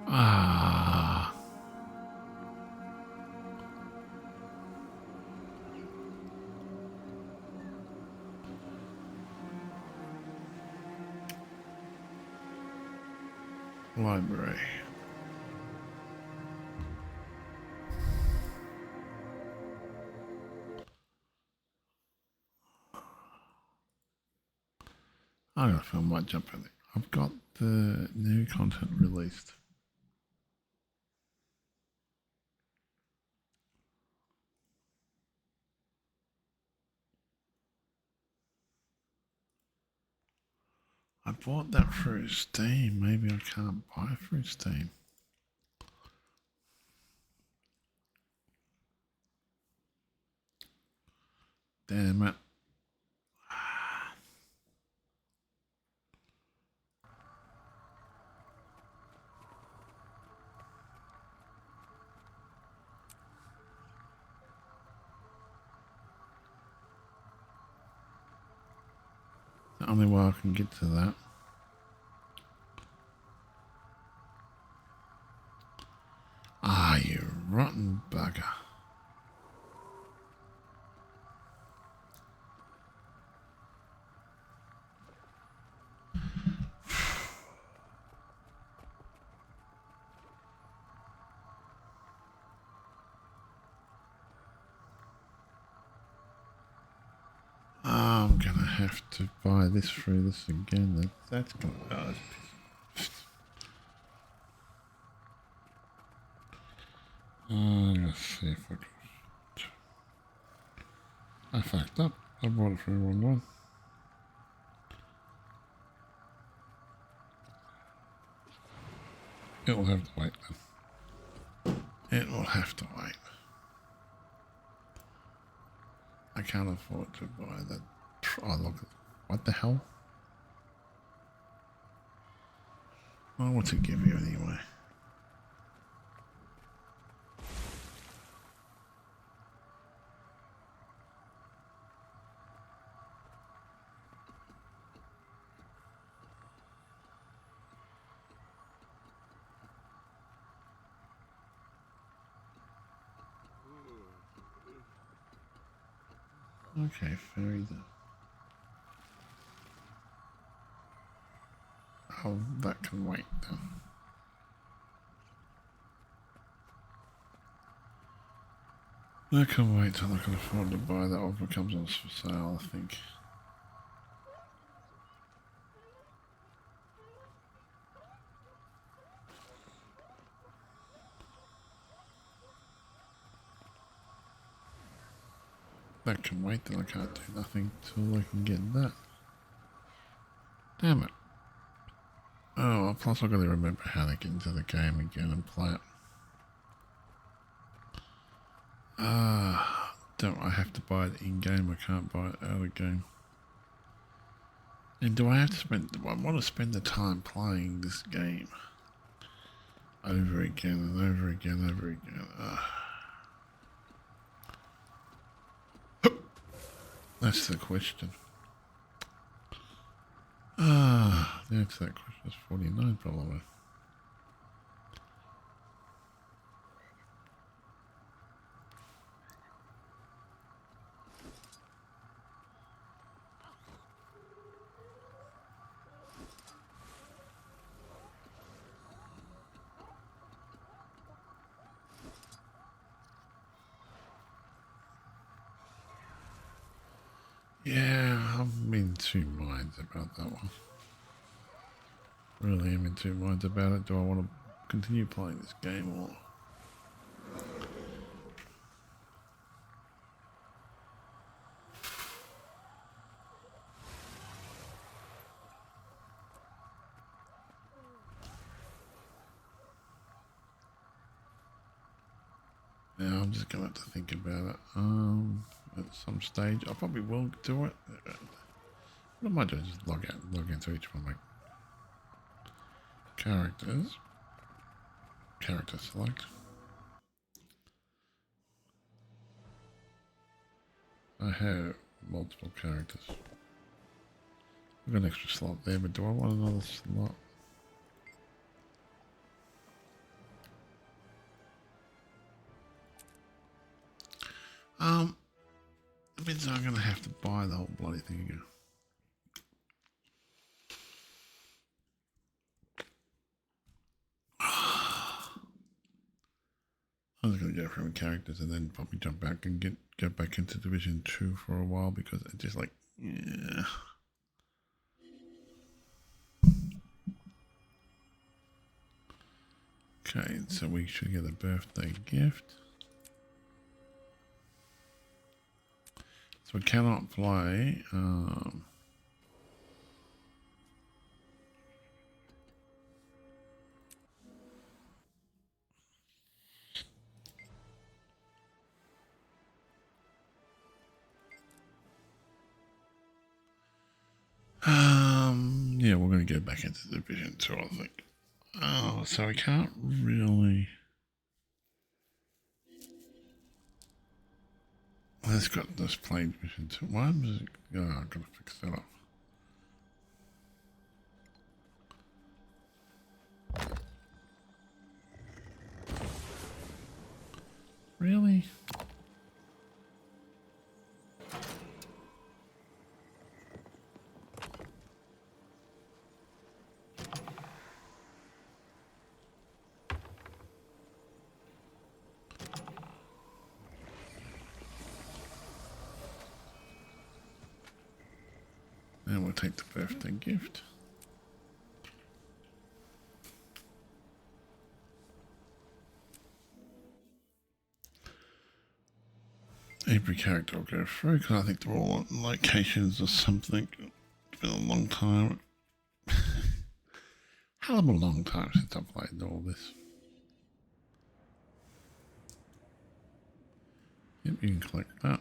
Ah. Library. I don't know if I might jump in there. I've got the new content released. I bought that through Steam. Maybe I can't buy through Steam. Damn it. The only way I can get to that. Ah, you rotten bugger. I'm gonna have to buy this through this again. That's gonna. Oh, that's Let's see if I fucked up. I brought it through the wrong one. It will have to wait then. It will have to wait. I can't afford to buy that. Oh, look. What the hell? Oh, what's it give you anyway? Okay, fairy dust. Oh, that can wait then. That can wait till I can afford to buy that or if it comes on for sale, I think. That can wait, then I can't do nothing till I can get that. Damn it. Oh, plus I've got to remember how to get into the game again and play it. Don't I have to buy it in-game? I can't buy it out of game. And do I have to spend... Do I want to spend the time playing this game? Over again and over again and over again. That's the question. The answer to that question is 49 probably. Yeah, I'm in two minds about that one. Really am in two minds about it. Do I want to continue playing this game or... Yeah, I'm just going to have to think about it. At some stage, I probably will do it. What I might do is just log into each one of my characters. Character select. I have multiple characters. I've got an extra slot there, but do I want another slot? It means I'm gonna have to buy the whole bloody thing again. I was gonna go from characters and then probably jump back and get back into Division 2 for a while because it's just like, yeah. Okay, so we should get a birthday gift. So we cannot play. Yeah, we're going to go back into Division 2, I think. Oh, so we can't really... Let's got this play Division 2. Why was it... Oh, I've got to fix that up. Really? And we'll take the birthday gift. every character will go through because I think they're all locations or something. It's been a long time. Hell of a long time since I've played all this. Yep, you can collect that.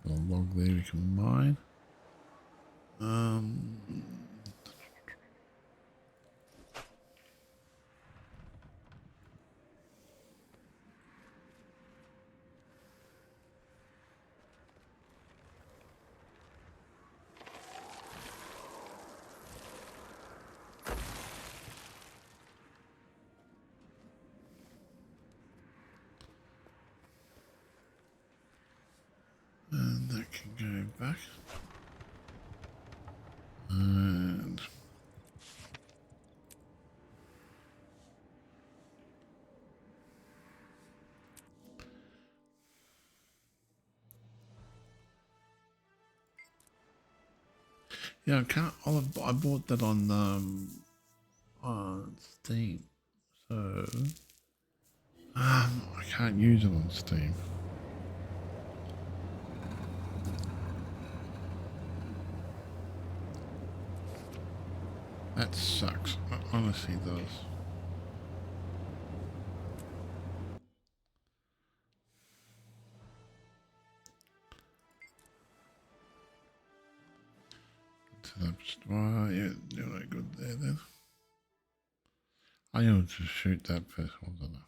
A log there we can mine. And that can go back. And yeah, I can't. I bought that on Steam, so I can't use it on Steam. That sucks. That honestly does. So that's why, yeah, you're no good there then. I need to shoot that first one, don't I?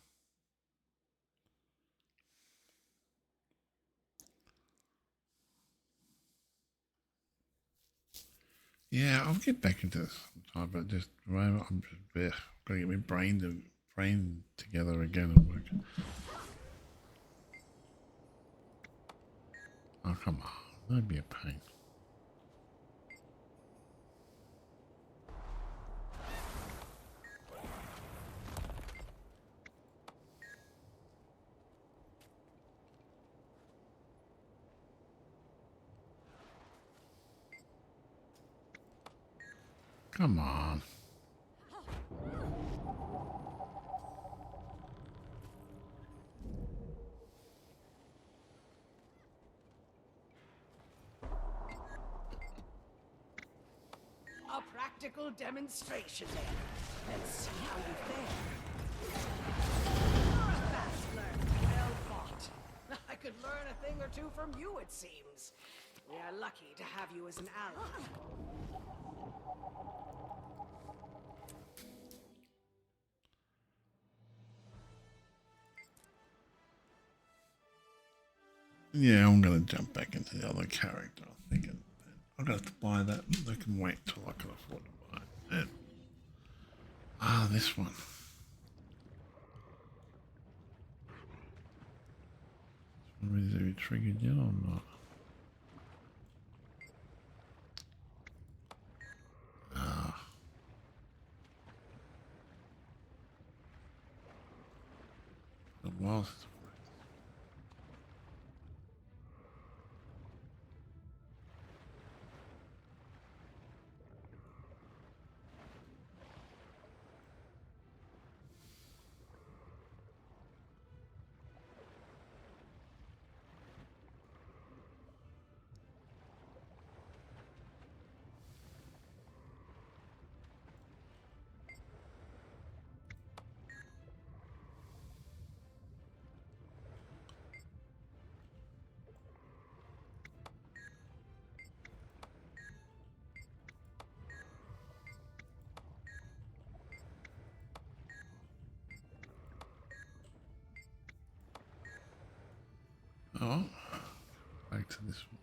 Yeah, I'll get back into this sometime, but just at the moment I'm just gotta get my brain together again and work. Oh come on, that'd be a pain. Come on. A practical demonstration then. Let's see how you fare. You're a fast learner. Well fought. I could learn a thing or two from you, it seems. We are lucky to have you as an ally. Yeah, I'm gonna jump back into the other character. I'm thinking I'm gonna have to buy that. I can wait till I can afford to buy it. Ah, this one. Is it triggered yet or not? Ah. A while since oh, back to this one.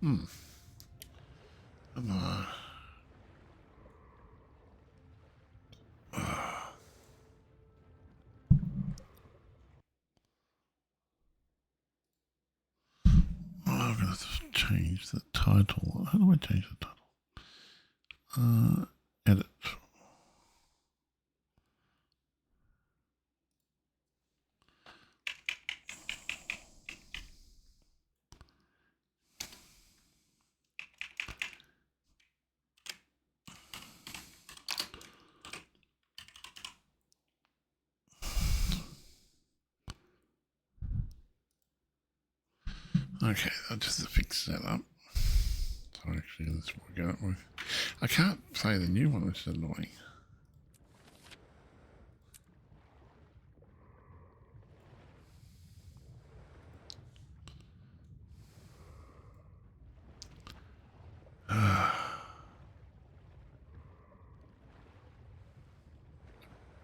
Come on. Oh, I'm going to change the title. How do I change the title? Edit. Okay, I'll just fix that up. So actually, let's work out. I can't play the new one, which is annoying.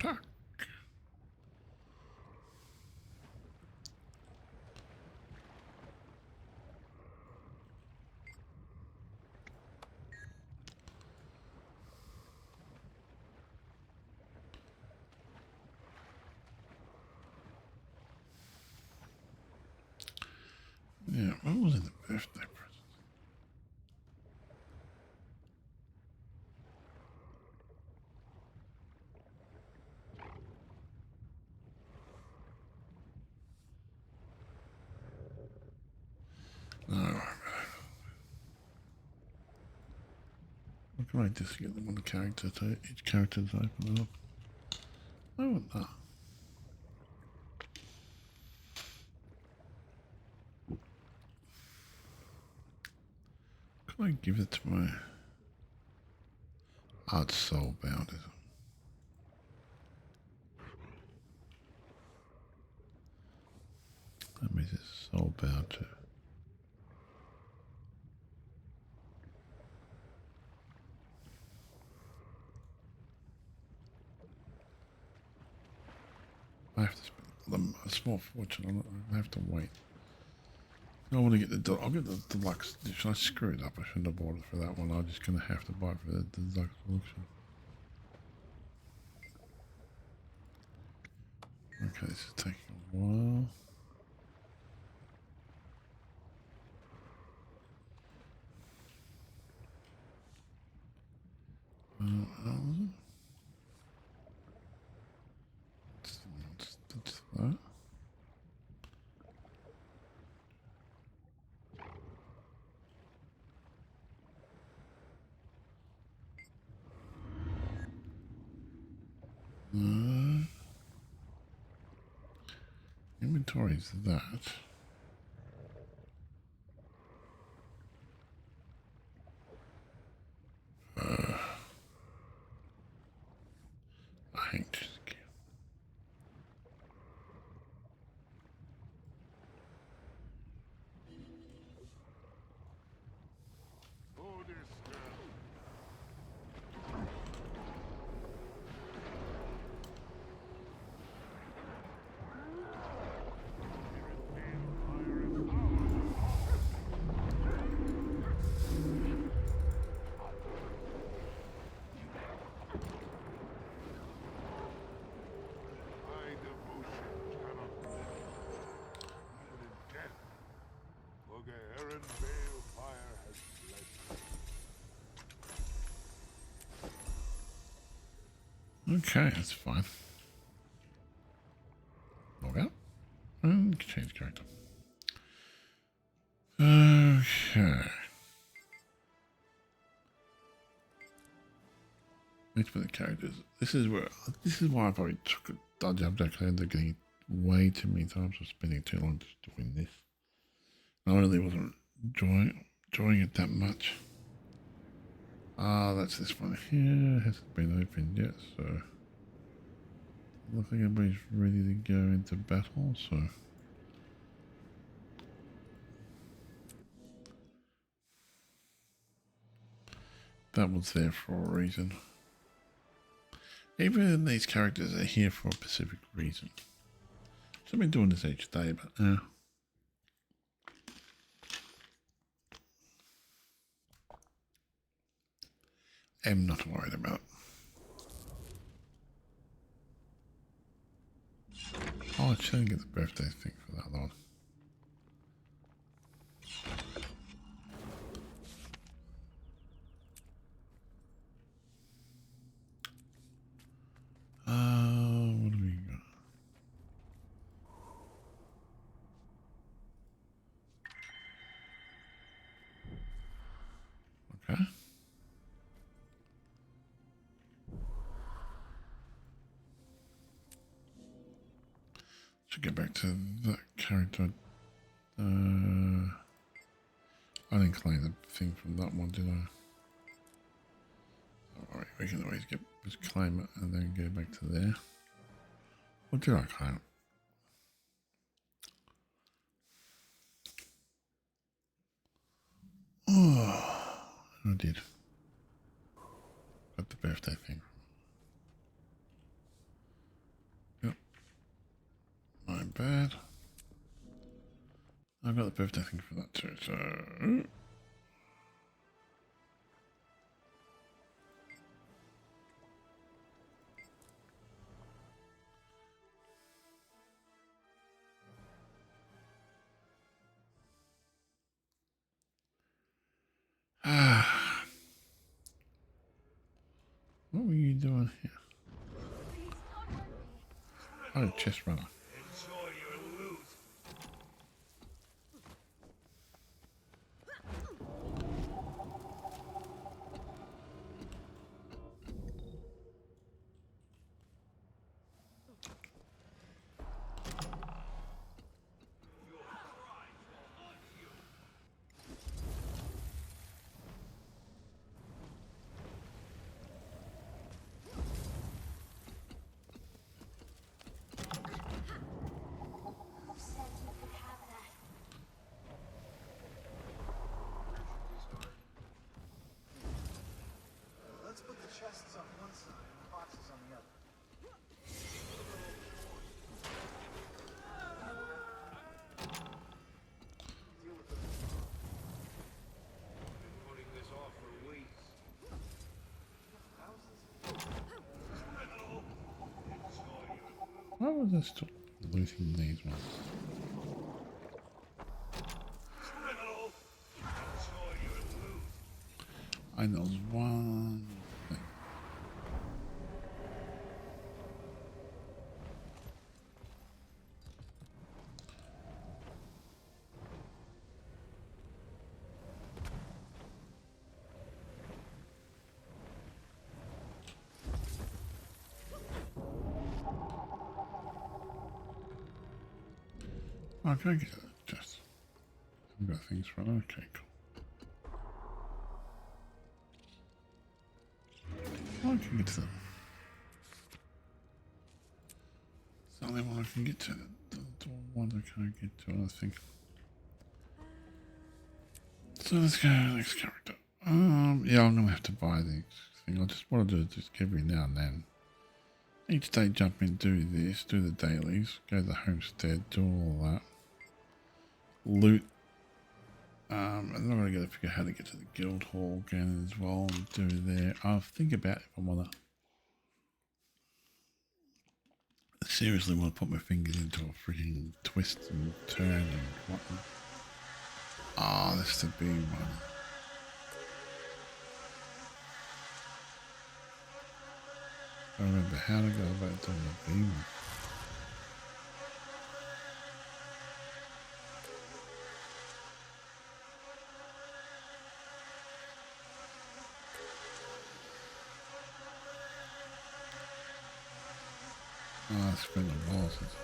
Fuck. Yeah, what was in the birthday present? No. What can I just get them on the character to each character to open it up? I want that. Can I give it to my art soul bound? That means it's soul bound to. I have to spend a small fortune on it. I have to wait. I want to get the. I'll get the deluxe edition. I screwed up. I shouldn't have bought it for that one. I'm just going to have to buy it for the deluxe edition. Okay, this is taking a while. That's that. Inventory is that. I hate this game. Okay, that's fine. Log out and change character. Okay. Wait for the characters. This is why I probably took a dodge up because I ended up getting it way too many times for spending too long just doing this. I really wasn't enjoying it that much. Ah, that's this one here. It hasn't been opened yet, so looks like everybody's ready to go into battle, so that was there for a reason. Even these characters are here for a specific reason. So I've been doing this each day, but am not worried about it. Oh, I shouldn't get the birthday thing for that one. What do we got? Okay. Should get back to that character. I didn't claim the thing from that one, did I? Alright, we can always just claim it and then go back to there. Or did I claim it? Oh, I did. Got the birthday thing. Yep. My bad. I got the birthday thing for that too, so... What were you doing here? Oh, chest runner. Let's put the chests on one side and the boxes on the other. Deal with the... Been putting this off for weeks. How's this? Why was I still looting these ones? I know there's one thing. Oh, can I get it? Just. I've got things for it. Okay, cool. I can get to them. It's the only one I can get to. The one I can't get to, I think. So let's go to the next character. Yeah, I'm gonna have to buy these things. I just want to do it just every now and then. Each day jump in, do this, do the dailies, go to the homestead, do all that. Loot. And then I'm going to go figure out how to get to the guild hall again as well and do there. I'll think about if I want to seriously want to put my fingers into a freaking twist and turn and whatnot. Ah, that's the big one. I remember how to go about doing the big one. Oh, it's been a while since.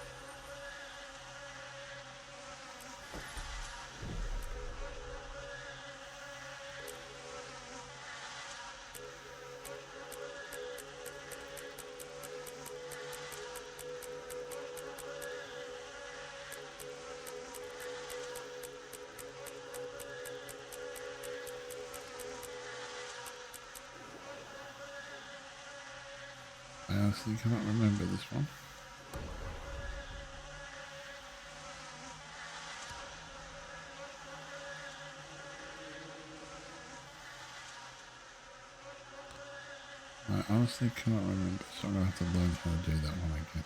I honestly cannot remember this one. I honestly cannot remember, so I'm going to have to learn how to do that one again.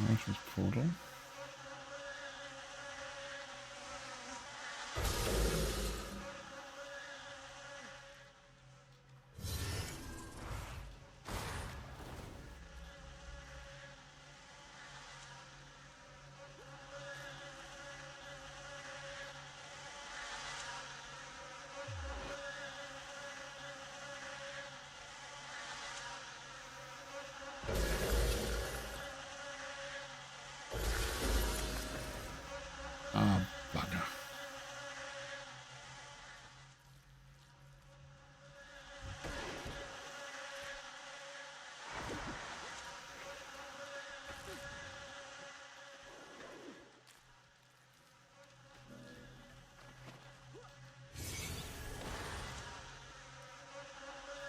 North's portal. Ah, bugger.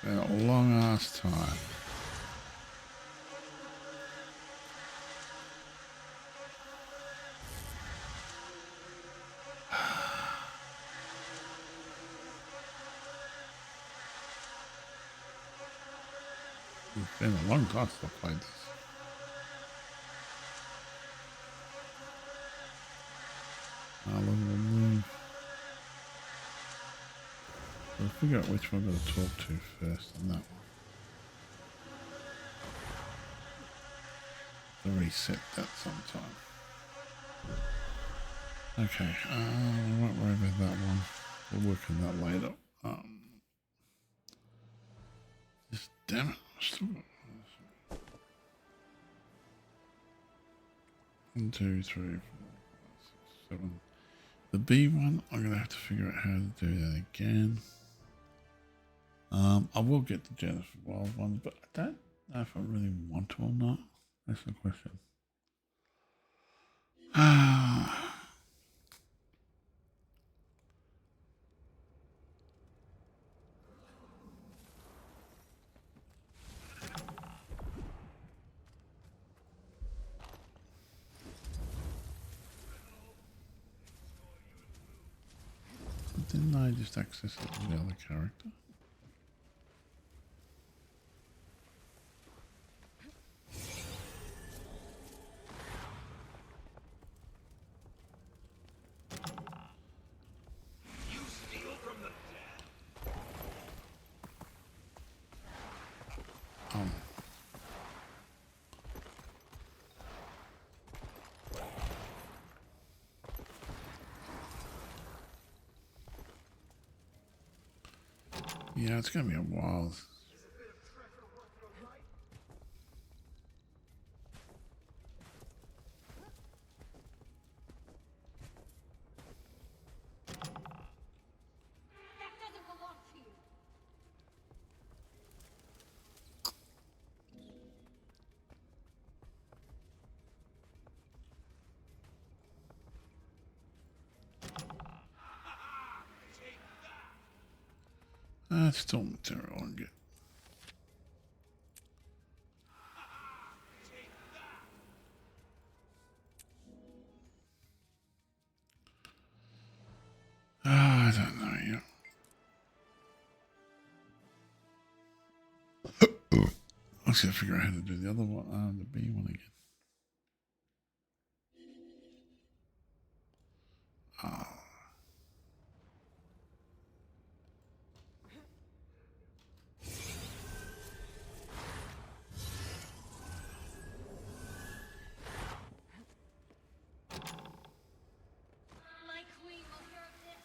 Been a long ass time. It's been a long time since I played this. I'll leave. I'll figure out which one I'm going to talk to first on that one. To reset that sometime. Okay, I won't worry about that one. We'll work on that later. Just damn it. Still got 1, 2, 3, 4, 5, 6, 7. The B one, I'm going to have to figure out how to do that again. I will get the Jennifer Wild ones, but I don't know if I really want to or not. That's the question. Didn't I just access it with the other character? Yeah, it's going to be a while. That's still material I get. I don't know yet. I just got to figure out how to do the other one, the B one again. My queen will hear of this.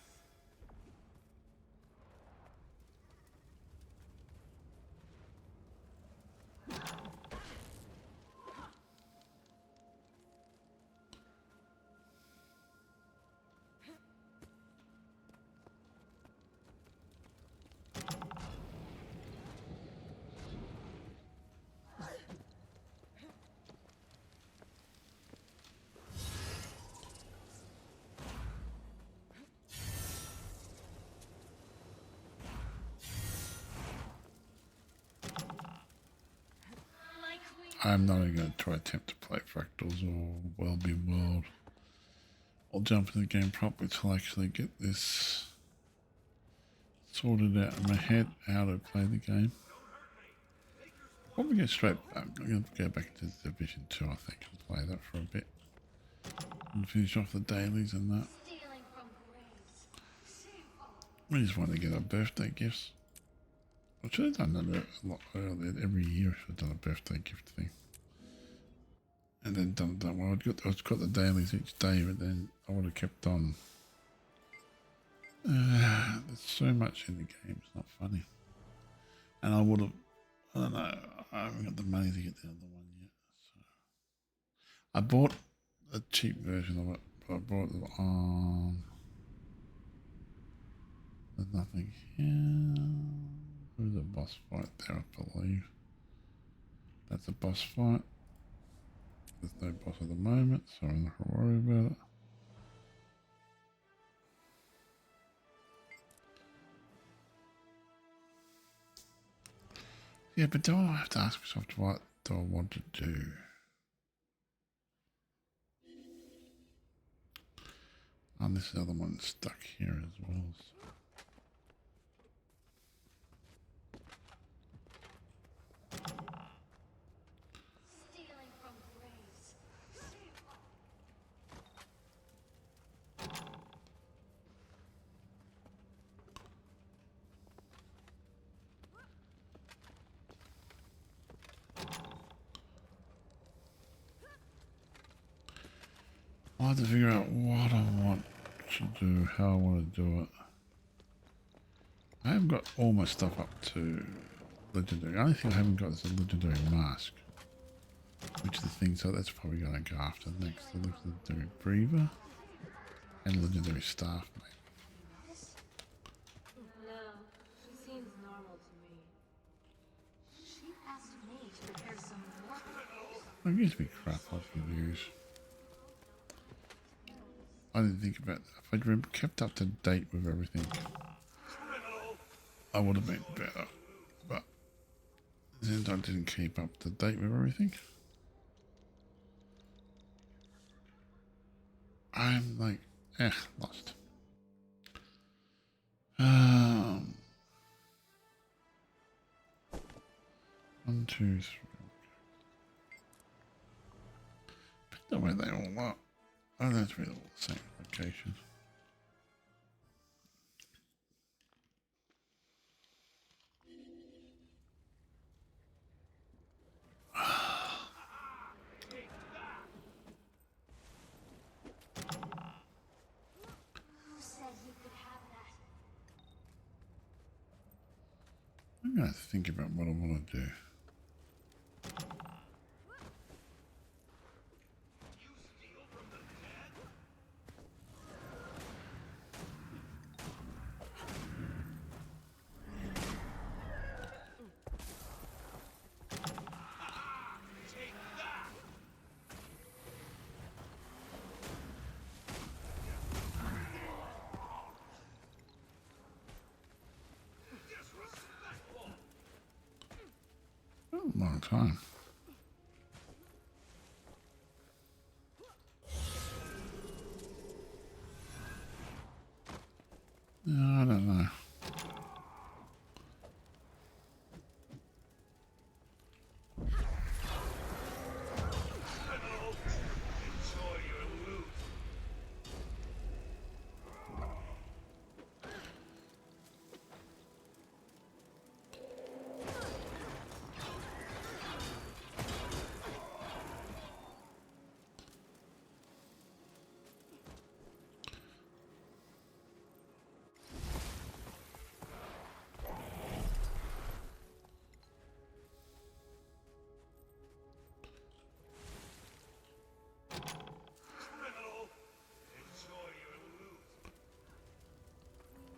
I'm not even going to try attempt to play Fractals or Wellbe World. I'll jump in the game properly till I actually get this sorted out in my head, how to play the game. Probably go straight back. I'm going to go back into Division 2, I think, and play that for a bit. And finish off the dailies and that. Stealing from graves. We just wanted to get our birthday gifts. I should have done that a lot earlier. Every year I should have done a birthday gift thing. And then done that. Well, I'd got the dailies each day, but then I would have kept on. There's so much in the game, it's not funny. And I would have, I don't know, I haven't got the money to get the other one yet. So I bought a cheap version of it, but I bought it on. There's nothing here. Who's a boss fight there, I believe. That's a boss fight. There's no boss at the moment, so I'm not going to worry about it. Yeah, but do I have to ask myself what do I want to do? And this other one's stuck here as well. So. Stealing from graves. I'll have to figure out what I want to do, how I want to do it. I haven't got all my stuff up to legendary. The only thing I haven't got is a legendary mask, which is the thing, so that's probably going to go after next. The legendary breather and legendary staff, mate. No, she seems normal to me. She asked me to prepare some more. I gives me crap I can use. I didn't think about that. If I'd kept up to date with everything, I would have been better. But since I didn't keep up to date with everything, I'm like, lost. 1, 2, 3. Pick up where they all are. Oh, that's really all the same location. Who said you could have that? I'm going to think about what I want to do. A long time. No, I don't know.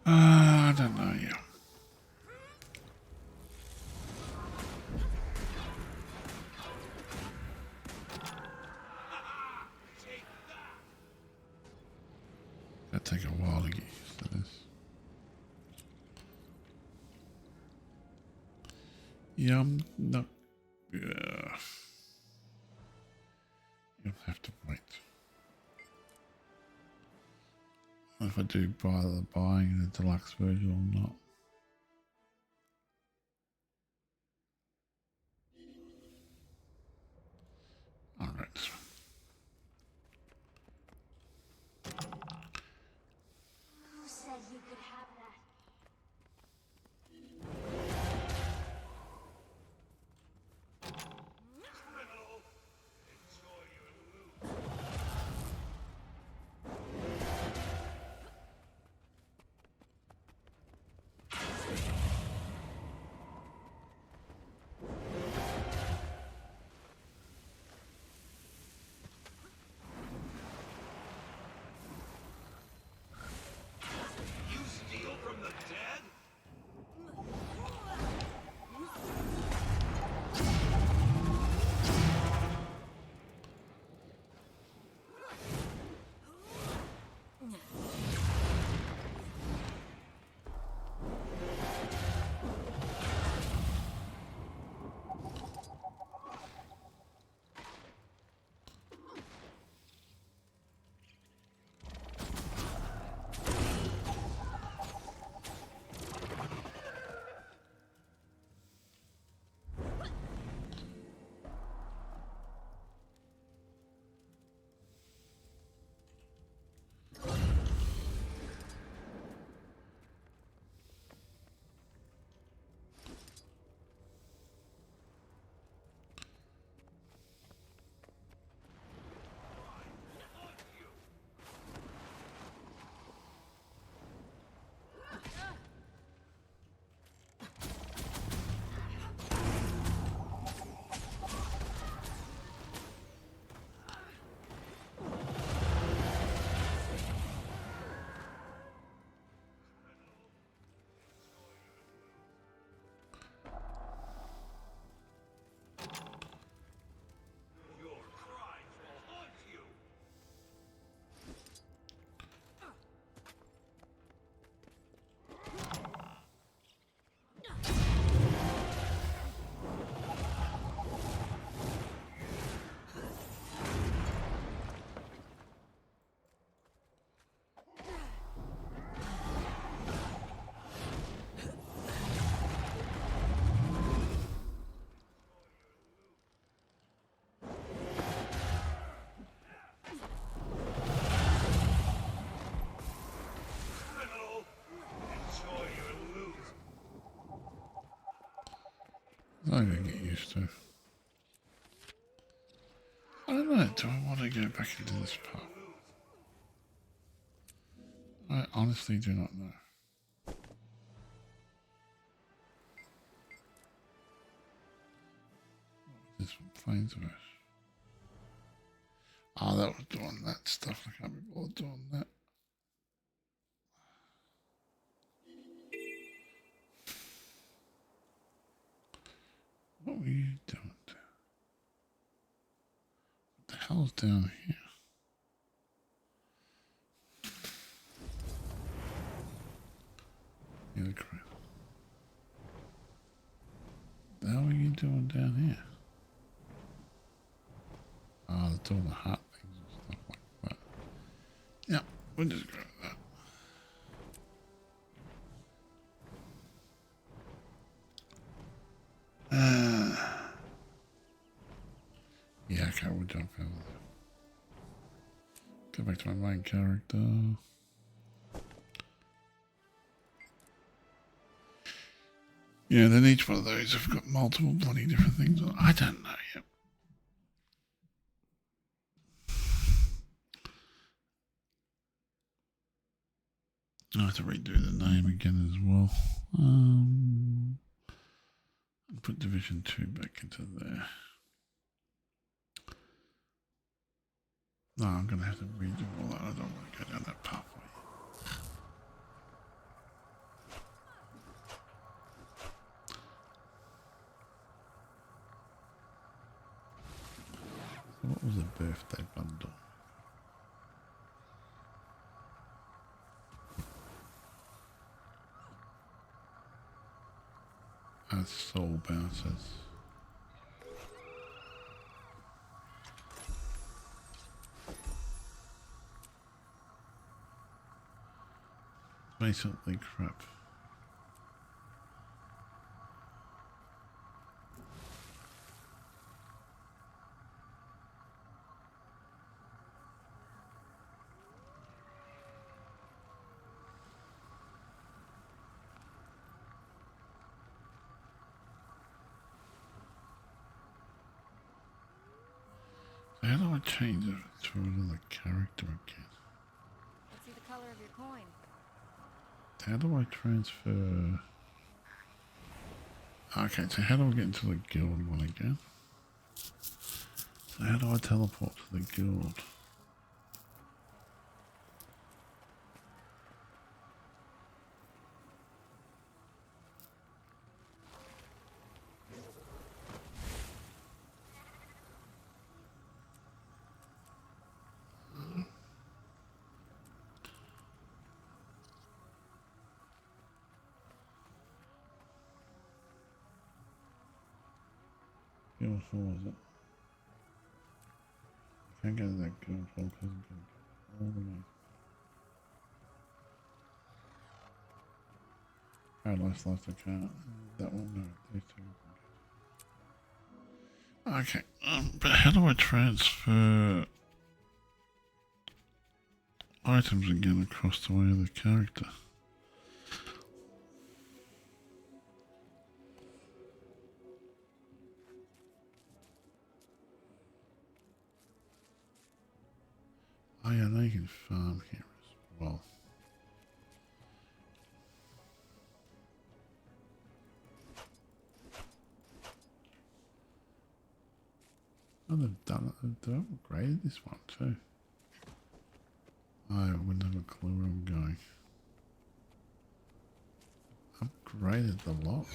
I don't know yet. That'll take a while to get used to this. Yeah, I'm not. Yeah. You'll have to wait. if I do bother buying the deluxe version or not. Alright, this one. Who said you could have that? You steal from the dead? Your crimes will haunt you. Criminal, enjoy your loot. I'm gonna get used to. I don't know, do I want to go back into this part? I honestly do not know. This one, Plains of Ash. Ah, that was doing that stuff. I can't be bothered doing that. What were you doing there? What the hell's down here? Yeah, the crap. What the hell are you doing down here? Ah, that's all the hot things and stuff like that. Yeah, we'll just grab that. Yeah, okay, we'll jump out of there. Go back to my main character. Yeah, then each one of those have got multiple bloody different things on. I don't know yet. I have to redo the name again as well. Put Division 2 back into there. No, I'm going to have to redo all that. I don't want to go down that pathway. So what was a birthday bundle? As soul bounces. basically crap. How do I change it to another character again? Let's see the color of your coin. How do I transfer? Okay, so how do I get into the guild one again? So how do I teleport to the guild? Guild 4 is it? I can't go to that guild 4 because I'm going all the way. Paradise Lost, I can't. That one, no. These two we can go. Okay, but how do I transfer items again across to my other character? Oh yeah, they can farm here as well. Oh, they've done it. They've upgraded this one too. I wouldn't have a clue where I'm going. Upgraded the lot.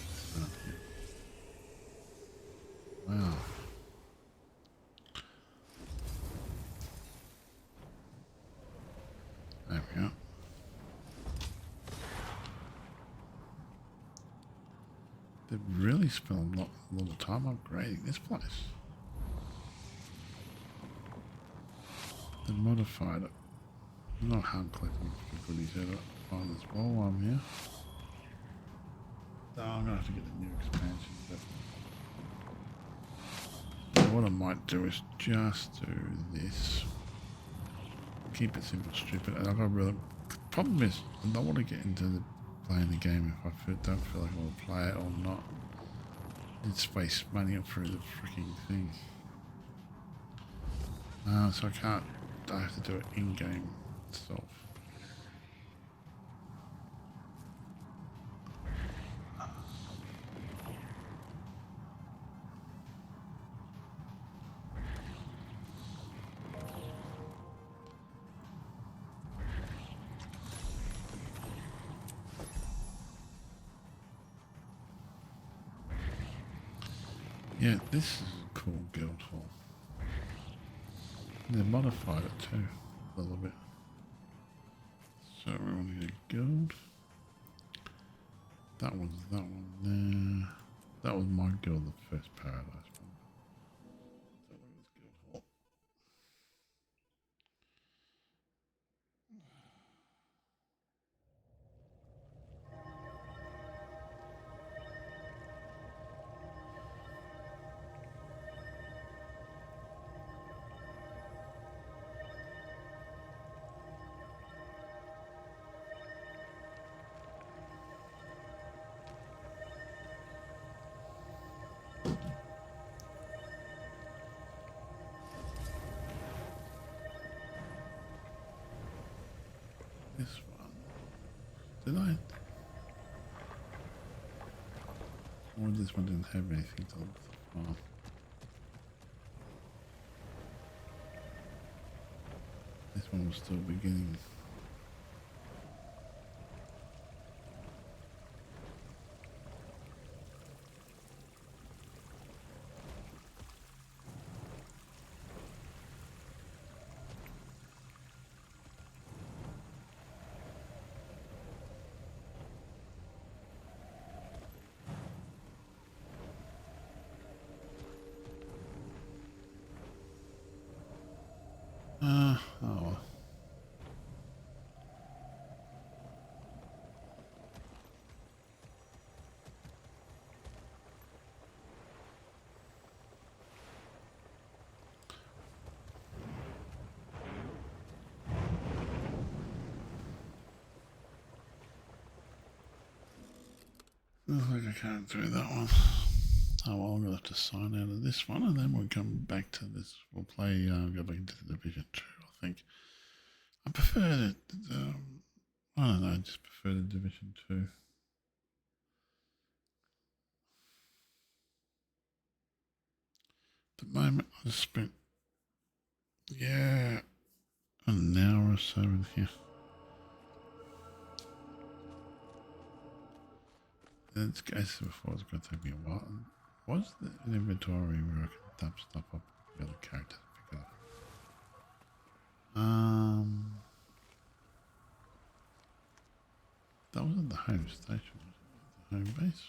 Wow. There we go. They've really spent a lot of time upgrading this place. They modified it. I'm not hard collecting for goodies out on as well while I'm here. Oh, I'm gonna have to get the new expansion, but what I might do is just do this. Keep it simple, stupid. And I've got really. Problem is, I don't want to get into playing the game if I don't feel like I want to play it or not. It's waste money up through the freaking thing. So I can't. I have to do it in game itself. Yeah, this is a cool guild hall. They modified it too, a little bit. So we want to get a guild. That one's that one there. That was my guild, the first paradise one. So look at this guild hall. This one. Did I? Or this one didn't have anything to look so far. This one was still beginning. Oh well. Looks like I can't do that one. Oh well, I'm gonna have to sign out of this one, and then we'll come back to this. We'll play. Go back into the Division 2. I think I prefer it. I don't know. I just prefer the Division 2. At the moment, I just spent an hour or so in here. Let's go before. It's going to take me a while. What's the inventory where I can dump stuff up? The other characters pick it up. That wasn't the home station, was it? The home base.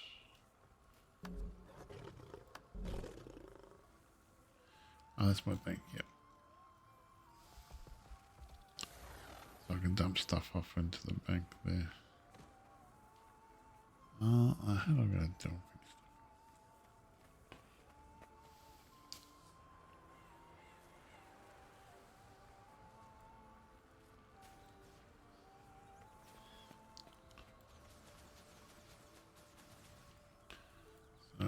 Oh, that's my bank. Yep. So I can dump stuff off into the bank there. How do I go to dump stuff? So,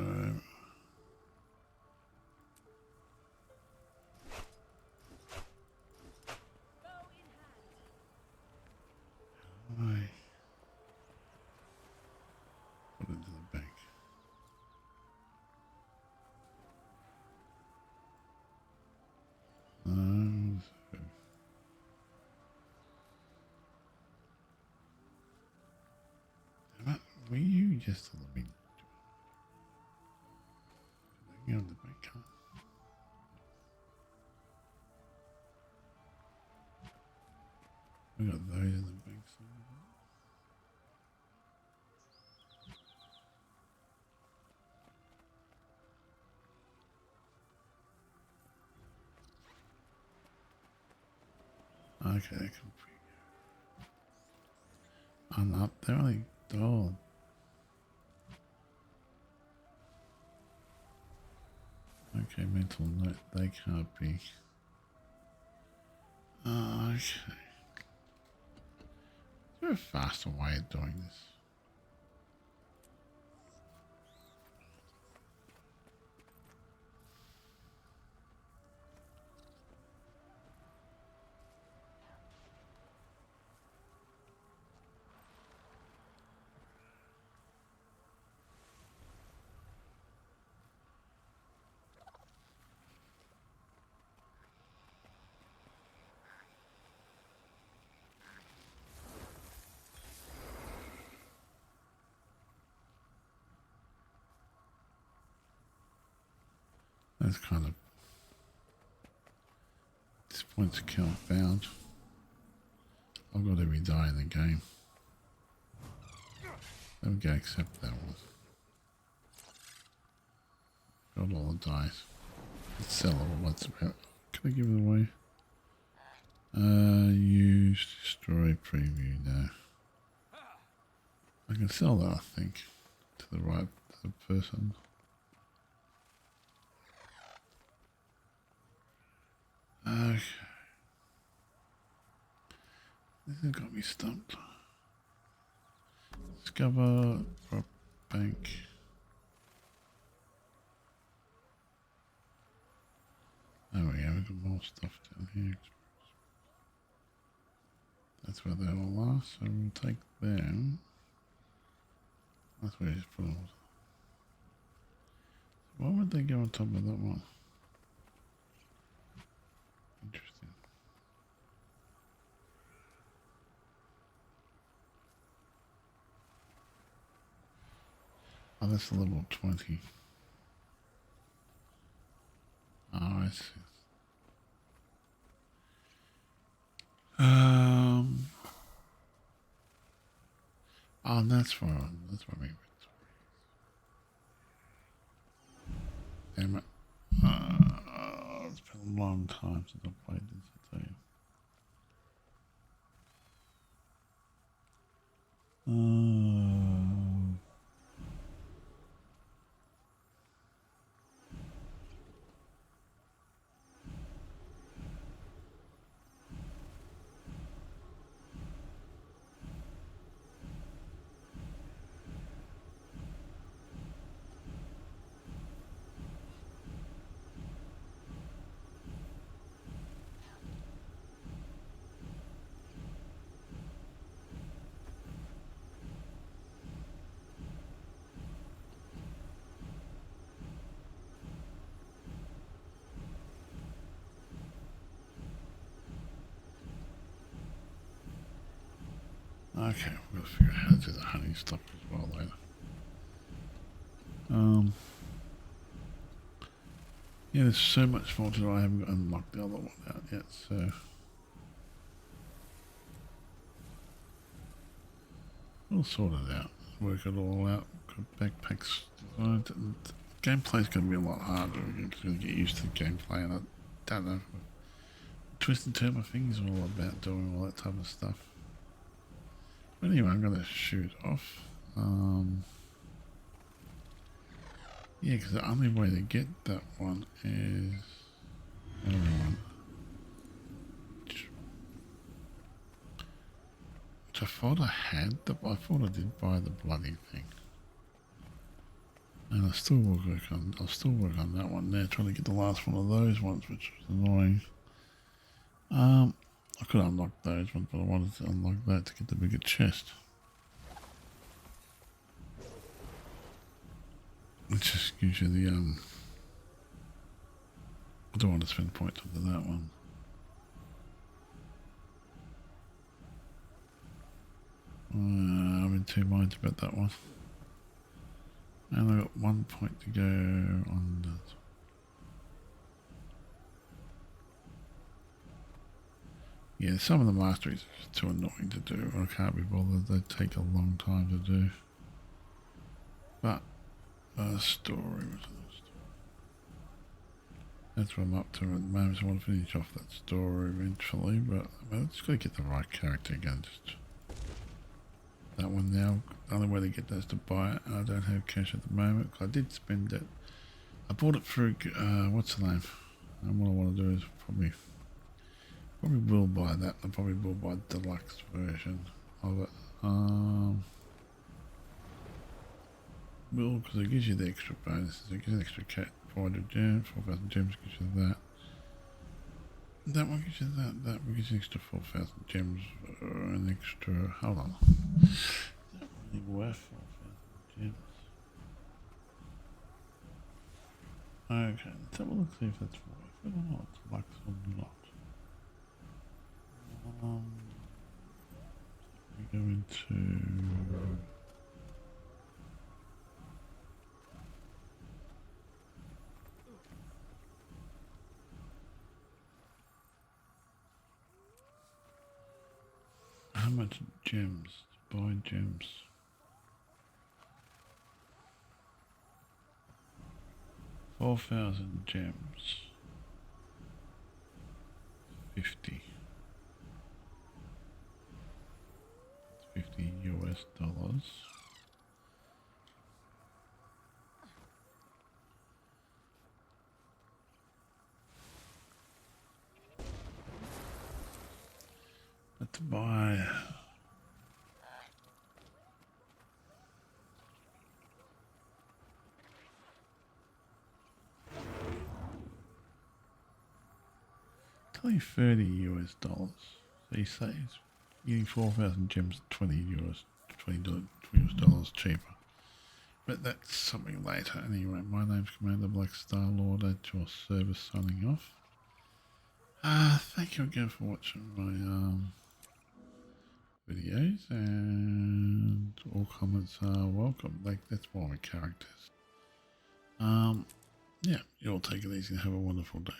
I put it into the bank. So, damn it, were you just let me go in the bank? Huh? We got those in the bank somewhere. Okay, that can be. I'm up there. Like, oh. Okay, mental note. They can't be. Okay. Is there a faster way of doing this? That's kind of this points count found. I've got every die in the game. There we go, accept that one. Got all the dice. Let's sell it. What's about? Can I give it away? Use, destroy, preview. No. I can sell that, I think, to the right person. Okay. This has got me stumped. Discover prop bank. There we go, we've got more stuff down here. That's where they all are, so we'll take them. That's where you just put them. Why would they go on top of that one? Interesting. Oh, that's level 20. Oh, I see. Oh, that's where my inventory is. Damn it. It's been a long time since I've played this, I tell you. Okay, we've got to figure out how to do the hunting stuff as well later. Yeah, there's so much more to it. I haven't unlocked the other one out yet, so we'll sort it out. Work it all out. Got backpacks designed. The gameplay's going to be a lot harder because I'm going to get used to the gameplay, and I don't know. Twist and turn my fingers all about doing all that type of stuff. But anyway, I'm going to shoot off. Yeah, because the only way to get that one is everyone. Which I thought I had. I thought I did buy the bloody thing. And I still will work on. I'll still work on that one there, trying to get the last one of those ones, which was annoying. I could unlock those ones, but I wanted to unlock that to get the bigger chest. It just gives you the I don't want to spend points onto that one. I'm in two minds about that one. And I've got 1 point to go on that. Yeah, some of the masteries are just too annoying to do. I can't be bothered. They take a long time to do. But story was another story. That's what I'm up to at the moment. So I want to finish off that story eventually. But I just got to get the right character again. Just that one now. The only way to get that is to buy it. I don't have cash at the moment. I did spend it. I bought it through what's the name? And what I want to do is probably will buy that. I probably will buy the deluxe version of it. Will, because it gives you the extra bonuses. It gives you an extra 400 gems, 4,000 gems gives you that. That one gives you that. That one gives you an extra 4,000 gems. An extra. Hold on. Is that really worth 4,000 gems? Okay, let's have a look, see if that's worth it or not. Deluxe or not. We go into how much gems to buy gems. $4,000 gems. 50. $50 US. Let's buy it's only $30 US. So he says getting 4,000 gems, $20 US cheaper. But that's something later. Anyway, my name's Commander Black Star Lord at your service, signing off. Thank you again for watching my videos, and all comments are welcome. That's why my characters. Yeah, you all take it easy and have a wonderful day.